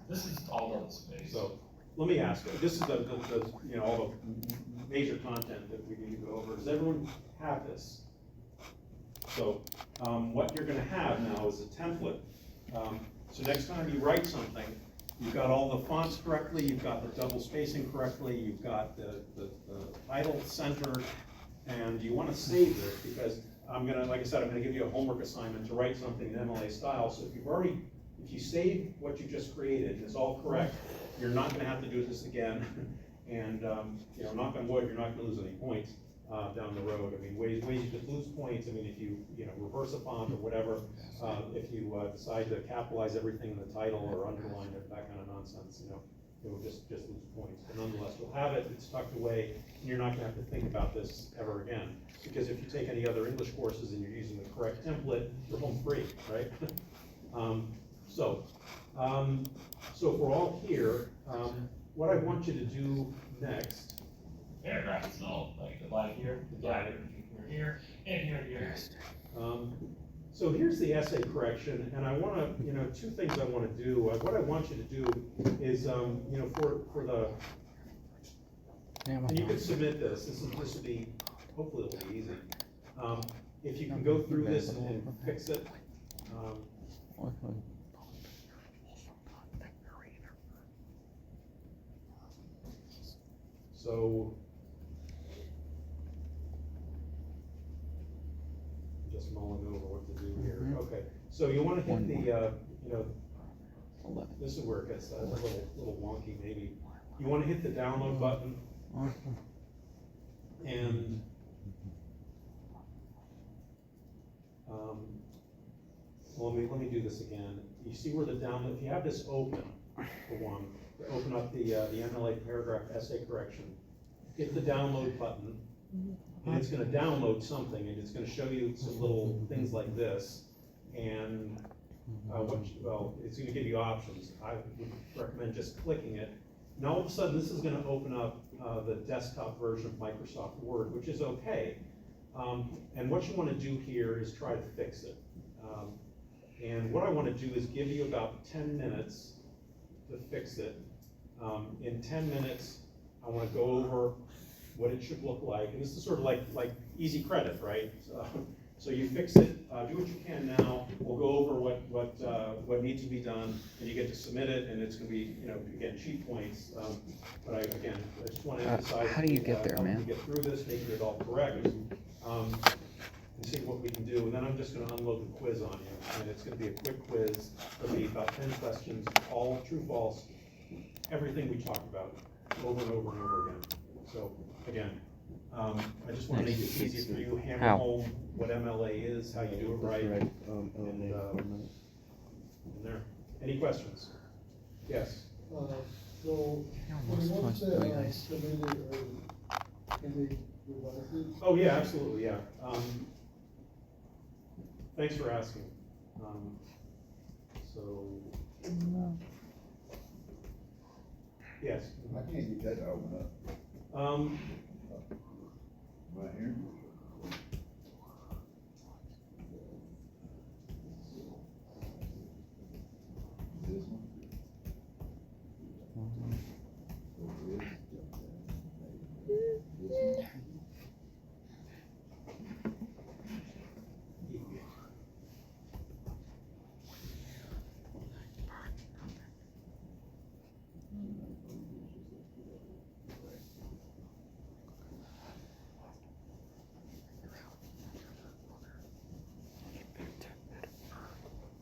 This is all double spaced.
So, let me ask, this is all the major content that we need to go over. Does everyone have this? So, what you're gonna have now is a template. So next time you write something, you've got all the fonts correctly, you've got the double spacing correctly, you've got the title centered, and you wanna save this because like I said, I'm gonna give you a homework assignment to write something in MLA style. So if you save what you just created and it's all correct, you're not gonna have to do this again. And, knock on wood, you're not gonna lose any points down the road. I mean, ways you could lose points, I mean, if you reverse a font or whatever, if you decide to capitalize everything in the title or underline it, that kind of nonsense, it will just lose points. But nonetheless, you'll have it, it's tucked away, and you're not gonna have to think about this ever again. Because if you take any other English courses and you're using the correct template, you're home free, right? So if we're all here, what I want you to do next.
Paragraph itself, like the line here, the gap here, and here.
So here's the essay correction, and I wanna, two things I wanna do. What I want you to do is, for the, and you can submit this, this will be, hopefully it'll be easy. If you can go through this and fix it. So, just mulling over what to do here. Okay, so you want to hit the, this is where it gets a little wonky maybe. You want to hit the download button. And let me do this again. You see where the download, if you have this open, for one, open up the MLA paragraph essay correction. hit the download button, and it's gonna download something, and it's gonna show you some little things like this, and, it's gonna give you options. I would recommend just clicking it. Now, all of a sudden, this is gonna open up, the desktop version of Microsoft Word, which is okay. And what you wanna do here is try to fix it. And what I wanna do is give you about 10 minutes to fix it. In 10 minutes, I wanna go over what it should look like, and this is sort of like easy credit, right? So you fix it, do what you can now, we'll go over what needs to be done, and you get to submit it, and it's gonna be, again, cheat points. But I just wanna emphasize.
How do you get there,
helping
man?
you get through this, making it all correct, and see what we can do, and then I'm just gonna unload the quiz on you, and it's gonna be a quick quiz. It'll be about 10 questions, all true, false, everything we talked about, over and over and over again. So, again, I just wanna make it easy for you, hammer
How?
home what MLA is, how you do it right, and, and there. Any questions? Yes?
So,
Almost
once
close, very nice.
submitted, can they revise it?
Oh, yeah, absolutely, yeah. Thanks for asking. So, yes.
I can't get that to open up. Right here. This one? This one?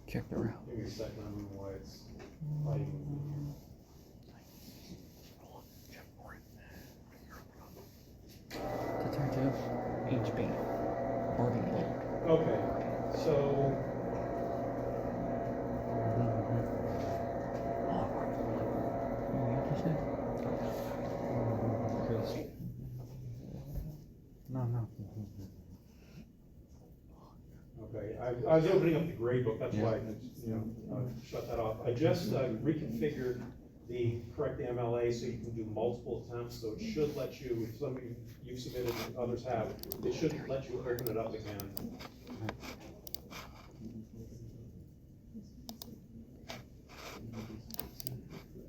Check the route.
Give me a second, I don't know why it's fighting with me.
To turn to HB. Organ load.
Okay, so,
No.
okay, I was opening up the grade book, that's why, shut that off. I just reconfigured the correct MLA so you can do multiple attempts, so it should let you, if some of you've submitted and others have, it should let you open it up again.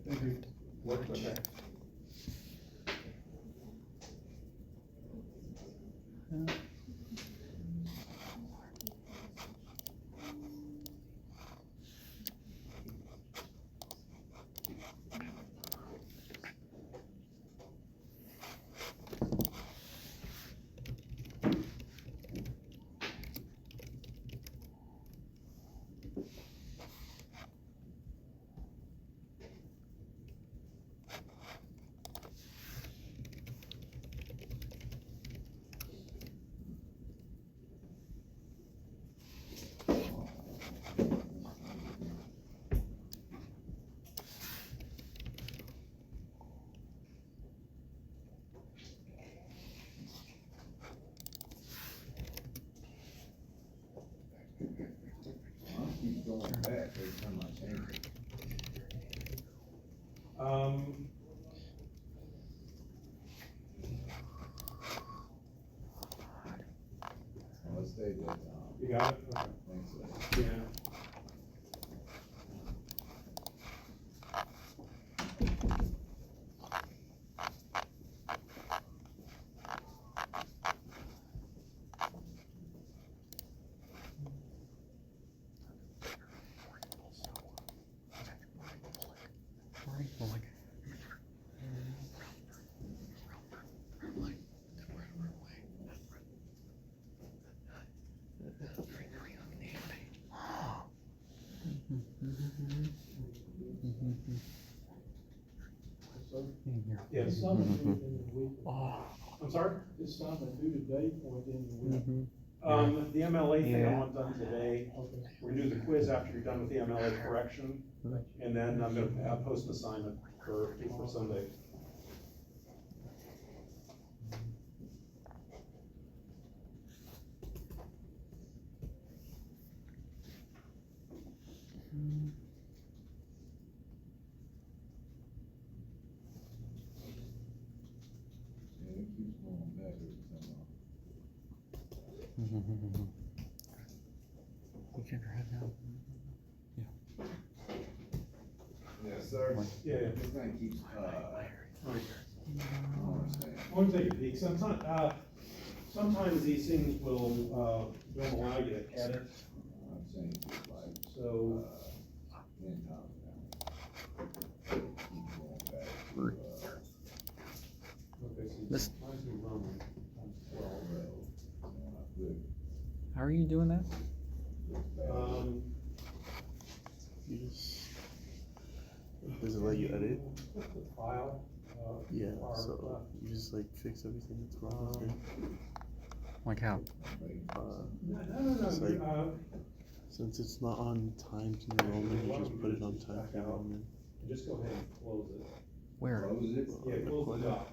Thank you.
Worked, okay.
I keep going back every time I change it. Oh, it stayed that time.
You got it? Okay.
Thanks, sir.
Yeah. Yes.
It's something due in the week.
I'm sorry?
It's something due today or within the week.
The MLA thing I
Yeah.
want done today,
Okay.
we're gonna do the quiz after you're done with the MLA correction, and then I'm gonna post an assignment for Sunday.
measure somehow.
You can have now.
Yes, sir.
Yeah, yeah.
This thing keeps,
Right.
I don't understand.
I want to take a peek. Sometimes these things will, don't allow you to edit,
I'm saying it's like,
so,
10 times now. Keep going back to,
okay, so
This-
sometimes we run times 12.
good.
How are you doing that?
You just, does it let you edit?
Click the file.
Yeah,
far
so
left.
you just like fix everything that's wrong with it.
Like how?
No,
It's like-
uh,
Since it's not on times New Roman, you just put it on times New Roman.
just go ahead and close it.
Where?
Close it.
Yeah, close the dock.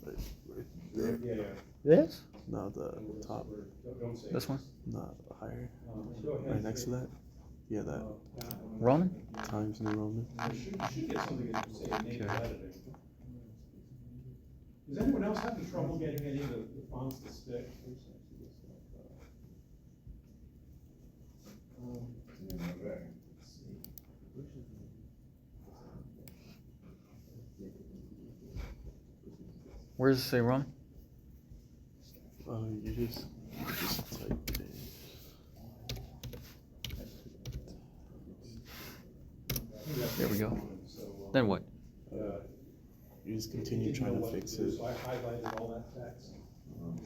Right there.
Yeah.
This?
No, the top.
Don't say.
This one?
Not higher.
Go ahead.
Right next to that. Yeah, that.
Roman?
Times New Roman.
You should get something that say native editing. Does anyone else have trouble getting any of the fonts to stick?
Where does it say Roman?
You just type it in.
There we go. Then what?
You just continue trying to fix it.
So I highlighted all that text.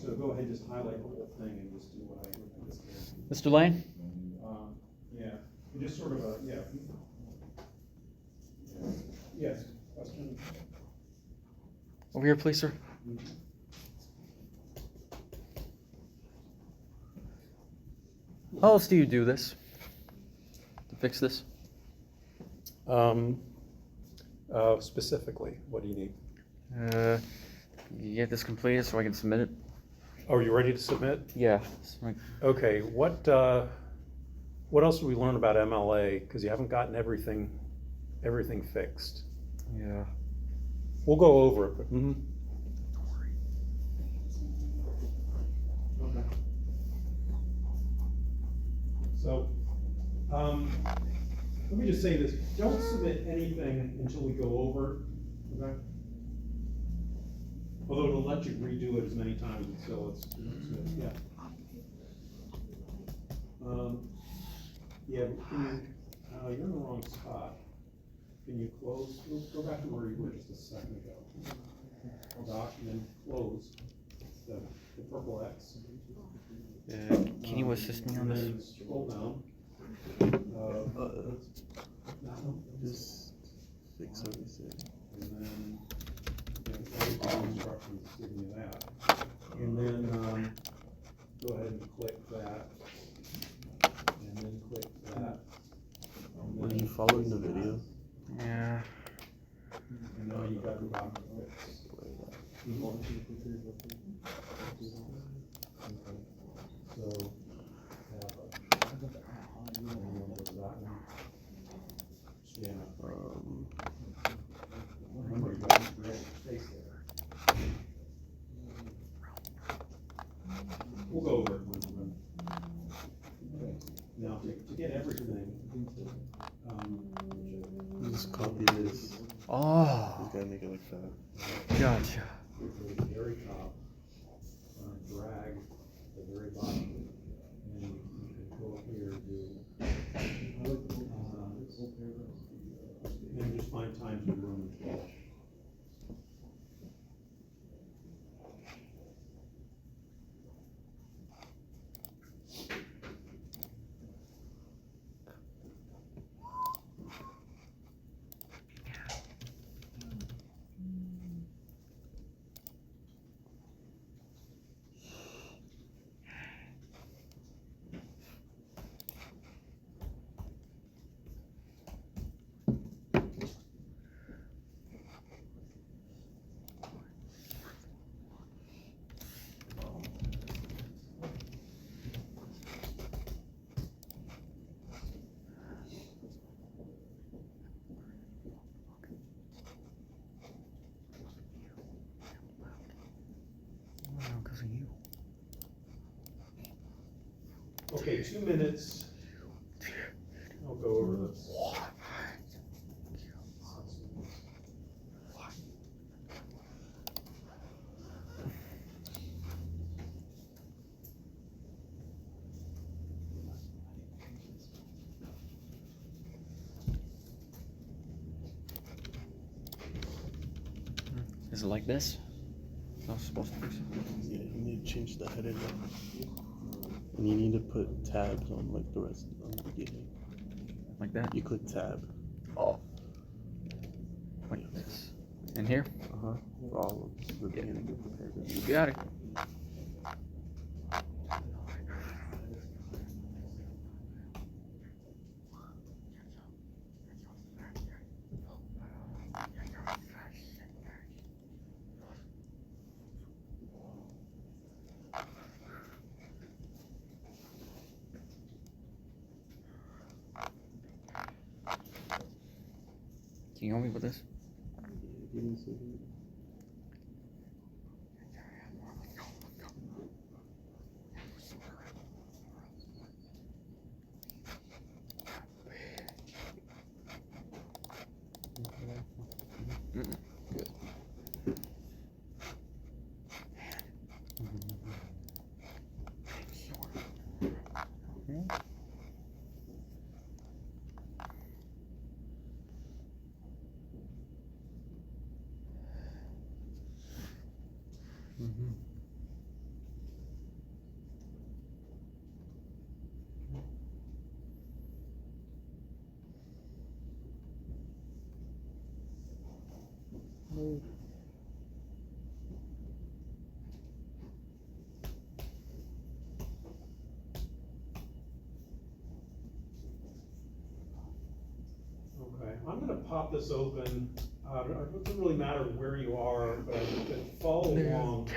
So go ahead and just highlight the whole thing and just do what I just did.
Mr. Lane?
Yeah, just sort of a, yeah. Yes, question?
Over here, please, sir. How else do you do this? To fix this?
Specifically, what do you need?
You get this completed so I can submit it?
Oh, are you ready to submit?
Yeah.
Okay, what else did we learn about MLA? Because you haven't gotten everything fixed.
Yeah.
We'll go over it, but, Okay. So, let me just say this, don't submit anything until we go over it, okay? Although it'll let you redo it as many times until it's good, yeah. Yeah, but can you, you're in the wrong spot. Can you close, go back to where you were just a second ago. Doc, and then close the purple X.
Can you assist me on
And
this?
then scroll down.
Just fix everything.
And then, instructions giving you that. And then, go ahead and click that. And then click that.
Were you following the video?
Yeah.
And now you got your document fixed. So, yeah. Remember, you got your space there. We'll go over it when. Now, to get everything,
You just copy this.
Oh,
You gotta make it like that.
gotcha.
go to the very top, drag the very bottom, and you can go up here and do. And just find times in Roman 12. Okay, 2 minutes. I'll go over this.
Is it like this? Not supposed to be.
Yeah, you need to change the header now. And you need to put tabs on like the rest of the beginning.
Like that?
You click tab.
Oh. Like this. In here?
Uh-huh. For all of the beginning of the paragraph.
You got it. Can you help me with this?
Give me a second.
Good.
Okay, I'm gonna pop this open. It doesn't really matter where you are, but follow along.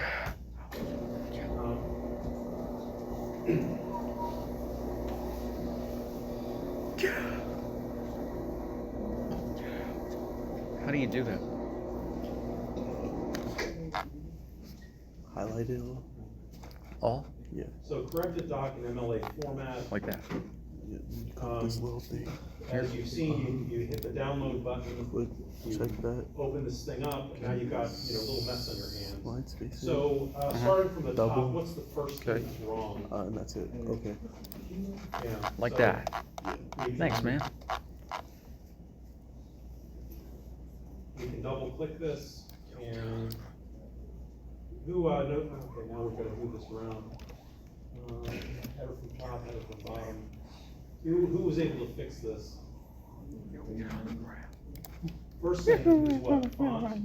How do you do that?
Highlight it all.
All?
Yeah.
So corrected doc in MLA format.
Like that?
Yeah. You click this little thing.
As you've seen, you hit the download button,
Click.
you
Check that.
open this thing up, and now you've got, a little mess on your hands.
Line spacing.
So, starting from the top,
Double.
what's the first thing
Okay.
that's wrong?
And that's it. Okay.
Yeah.
Like
so
that?
we
Thanks,
can-
man.
We can double click this and no, okay, now we're gonna move this around. Header from top, header from bottom. Who was able to fix this? First thing is what, font,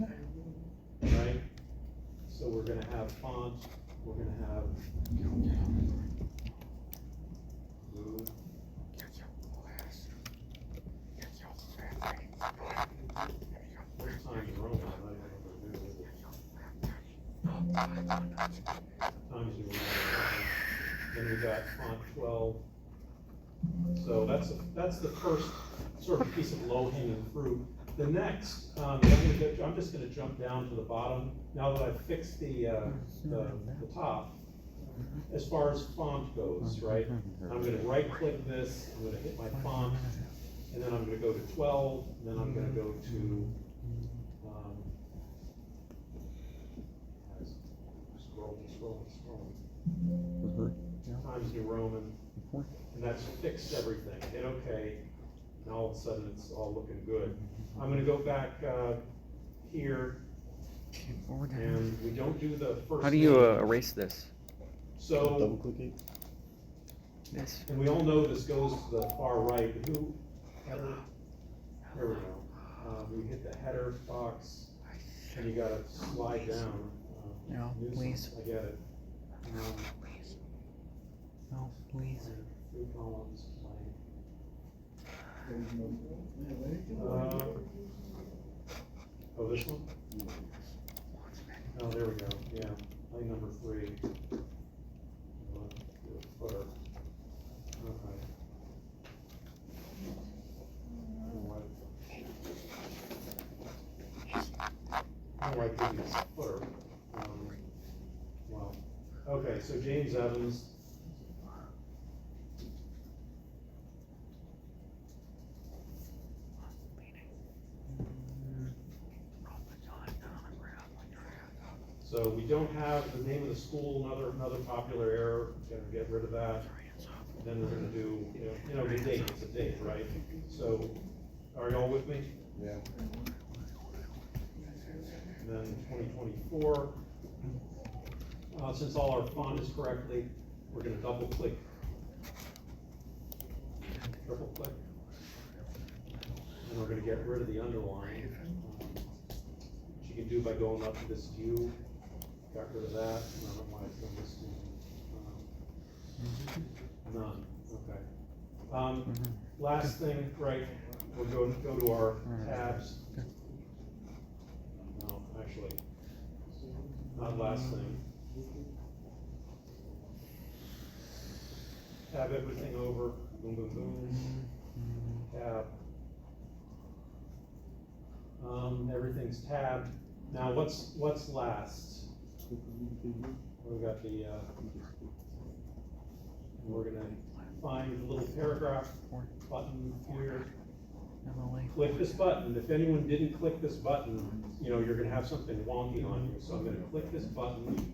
right? So we're gonna have font, we're gonna have blue. First time in Roman, I don't know what to do with it. Times New Roman. Then we got font 12. So that's the first sort of piece of low-hanging fruit. The next, I'm just gonna jump down to the bottom, now that I've fixed the top. As far as font goes, right? I'm gonna right-click this, I'm gonna hit my font, and then I'm gonna go to 12, and then I'm gonna go to, scrolling. Times New Roman, and that's fixed everything. Hit OK, and all of a sudden it's all looking good. I'm gonna go back here, and we don't do the first.
How do you
name.
erase this?
So,
Double clicking.
This?
and we all know this goes to the far right. Who? Header. There we go. We hit the header box, and you gotta slide down.
No,
Nuisance,
please.
I get it.
Please. No, please.
3 columns. Oh, this one? Oh, there we go, yeah, line number 3. Footer. Okay. Oh, I did this footer. Well, okay, so James Evans. You don't have the name of the school, another popular error, gonna get rid of that. And then we're gonna do, the date, it's a date, right? So, are y'all with me?
Yeah.
And then 2024. Since all our font is correctly, we're gonna double click. Triple click. And we're gonna get rid of the underline. Which you can do by going up to this view. Got rid of that. I don't know why it's done this to me. None, okay. Last thing, right, we'll go to our tabs. No, actually, not last thing. Tab everything over, boom, boom, boom. Tab. Everything's tabbed. Now, what's last? We got the, we're gonna find the little paragraph button here. Click this button. If anyone didn't click this button, you're gonna have something wonky on you. So I'm gonna click this button,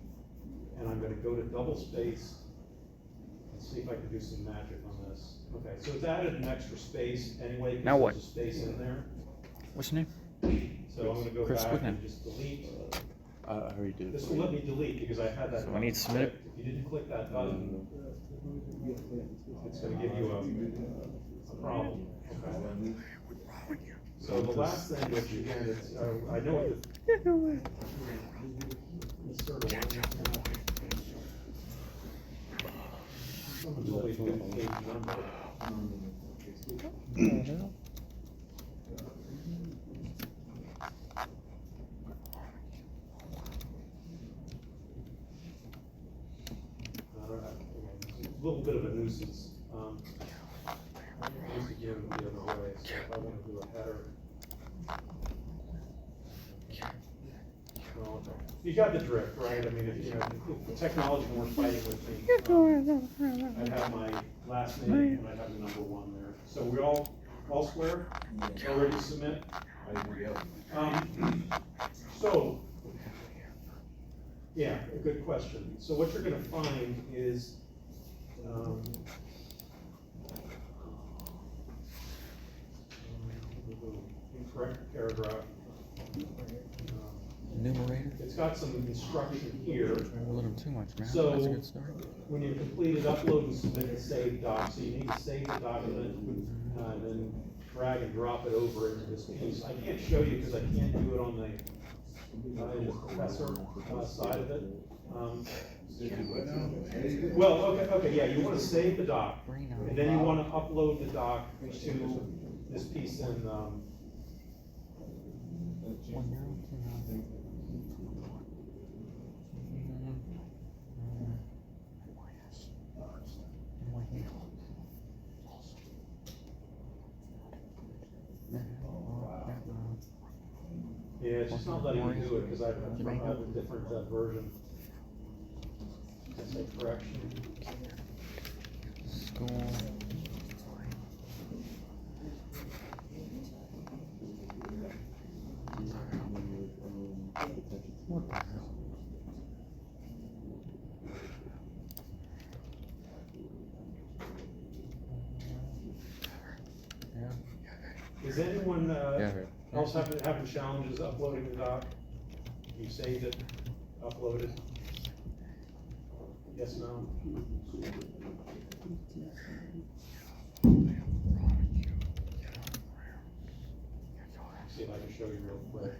and I'm gonna go to double space. Let's see if I can do some magic on this. Okay, so it's added an extra space anyway,
Now
because
what?
there's a space in there.
What's your name?
So I'm gonna go
Chris
back
Whitman.
and just delete.
I already did.
This will let me delete because I had that.
So I need to
button
submit it?
clicked. If you didn't click that button, it's gonna give you a problem. Okay. So the last thing, which again, it's, I know what the. Insert a line. Someone told me to do the page number. A little bit of a nuisance. I used to give the other way, so if I want to do a header. Well, you got the drift, right? I mean, if the technology weren't fighting with me, I'd have my last name and I'd have the number 1 there. So we all square? All ready to submit? So, yeah, a good question. So what you're gonna find is, incorrect paragraph.
Numerator?
It's got some instruction here.
Don't let him too much, man.
So,
That's a good start.
when you complete it, upload and submit the saved doc. So you need to save the document, and then drag and drop it over into this piece. I can't show you because I can't do it on the professor side of it. Well, okay, yeah, you want to save the doc, and then you want to upload the doc to this piece in, yeah, it's just not letting me do it because I have a different version. Say correction.
School. What the hell? Yeah.
Is anyone
Yeah.
else having challenges uploading the doc? You saved it, uploaded? Yes, no? See if I can show you real quick.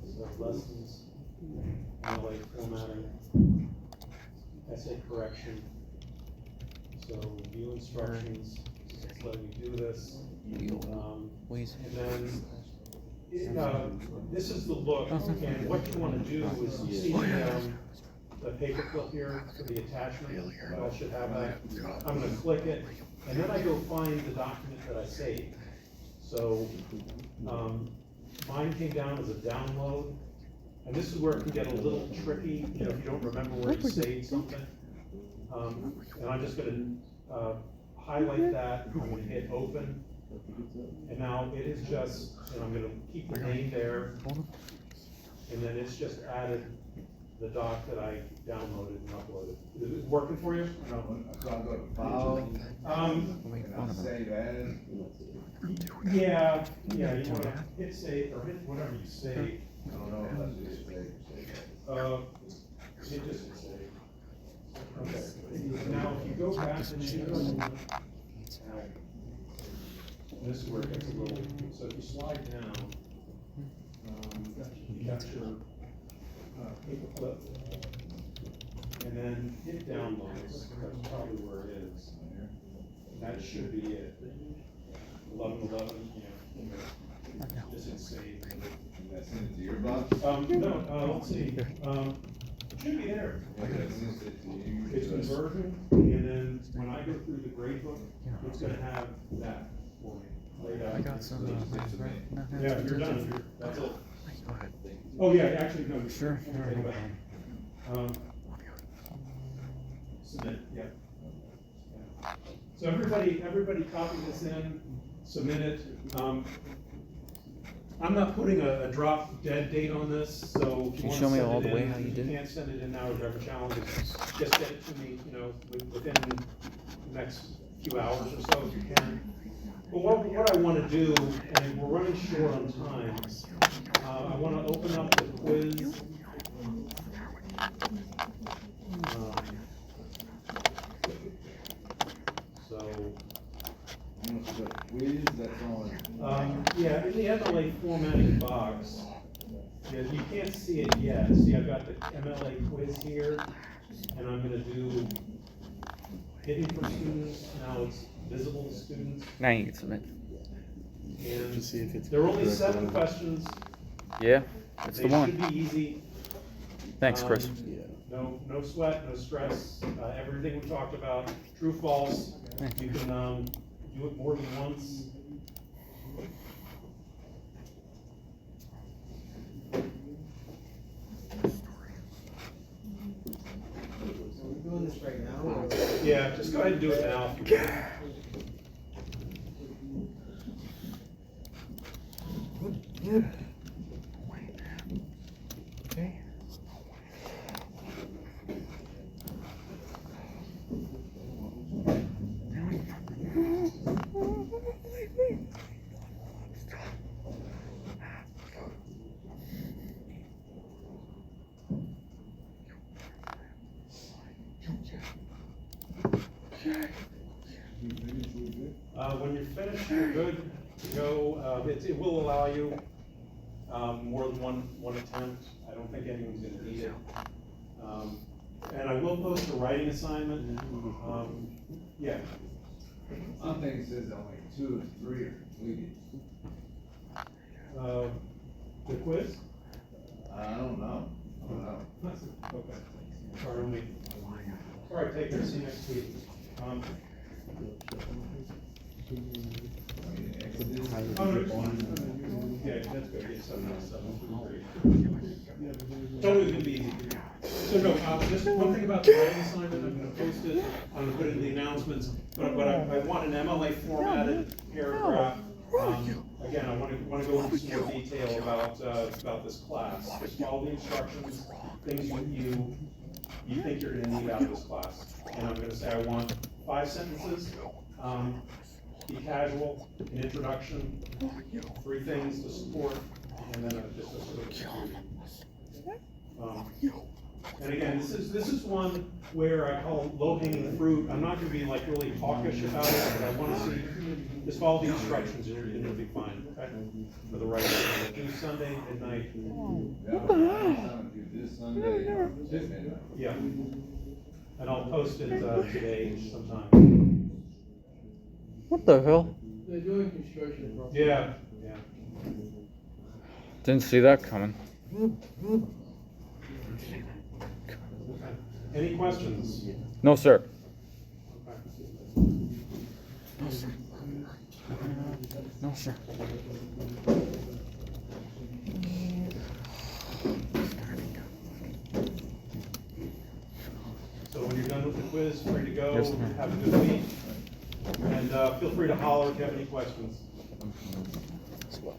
So lessons, like formatting, essay correction. So view instructions, it's letting me do this.
Please.
And then, this is the look, and what you wanna do is, you see the paperclip here for the attachment, I should have that. I'm gonna click it, and then I go find the document that I saved. So, mine came down as a download, and this is where it can get a little tricky, if you don't remember where you saved something. And I'm just gonna highlight that, I'm gonna hit open, And now it is just, and I'm gonna keep the name there, and then it's just added the doc that I downloaded and uploaded. Is it working for you? No.
So I go to file, and I save as.
Yeah, you wanna hit save, or hit whatever you save.
I don't know if that's just save.
It just hit save. Okay, now if you go back into, this is where it gets a little, so if you slide down, you got your paper clip, and then hit downloads, that's probably where it is. That should be it. 1111, yeah, just hit save.
That's sent it to your box?
No, let's see, it should be there.
Okay, send it to you.
It's conversion, and then when I go through the grade book, it's gonna have that for me. laid out.
I got some.
Yeah, you're done, that's it.
Go ahead.
Oh, yeah, actually, no.
Sure.
Submit, yeah. So everybody copy this in, submit it. I'm not putting a drop dead date on this, so if
Can
you
you show me
wanna
all
send
the
it
way
in,
how you did
you
it?
can't send it in now, whatever challenges, just get it to me, within the next few hours or so if you can. But what I wanna do, and we're running short on time, I wanna open up the quiz. So,
The quiz that's on.
yeah, in the MLA formatting box, yeah, you can't see it yet. See, I've got the MLA quiz here, and I'm gonna do hidden for students. Now it's visible to students.
Now you can submit.
And
To see if it's
there are only
correct
7
or-
questions.
Yeah, that's the
They
one.
should be easy.
Thanks, Chris.
Yeah.
No sweat, no stress. Everything we talked about, true, false. You can do it more than once.
Are we doing this right now? Or?
Yeah, just go ahead and do it now if you can.
Okay.
When you're finished, you're good to go. It will allow you more than one attempt. I don't think anyone's gonna need it. And I will post a writing assignment. Yeah.
Some things says only 2 or 3 are completed.
The quiz?
I don't know.
Okay. Sorry, only. All right, take care. See you next week.
I mean, Exodus.
Oh, no, it's fine. Yeah, that's good. Get 7, totally gonna be easy. So no, just one thing about the writing assignment, I'm gonna post it, I'm gonna put it in the announcements, but I want an MLA formatted paragraph. Again, I wanna go into some more detail about this class. Just follow the instructions, things you think you're gonna need out of this class. And I'm gonna say I want 5 sentences, be casual, an introduction, 3 things to support, and then just a sort of conclusion. And again, this is one where I call it low-hanging fruit. I'm not gonna be like really hawkish about it, but I wanna see, just follow the instructions and you'll be fine, okay? For the right, do Sunday midnight.
Yeah, I'm trying to do this Sunday, this midnight.
Yeah. And I'll post it today sometime.
What the hell?
They're doing construction, bro.
Yeah.
Didn't see that coming.
Any questions?
No, sir. No, sir.
So when you're done with the quiz, free to go,
Yes, sir.
have a good week. And And feel free to holler if you have any questions.
As well.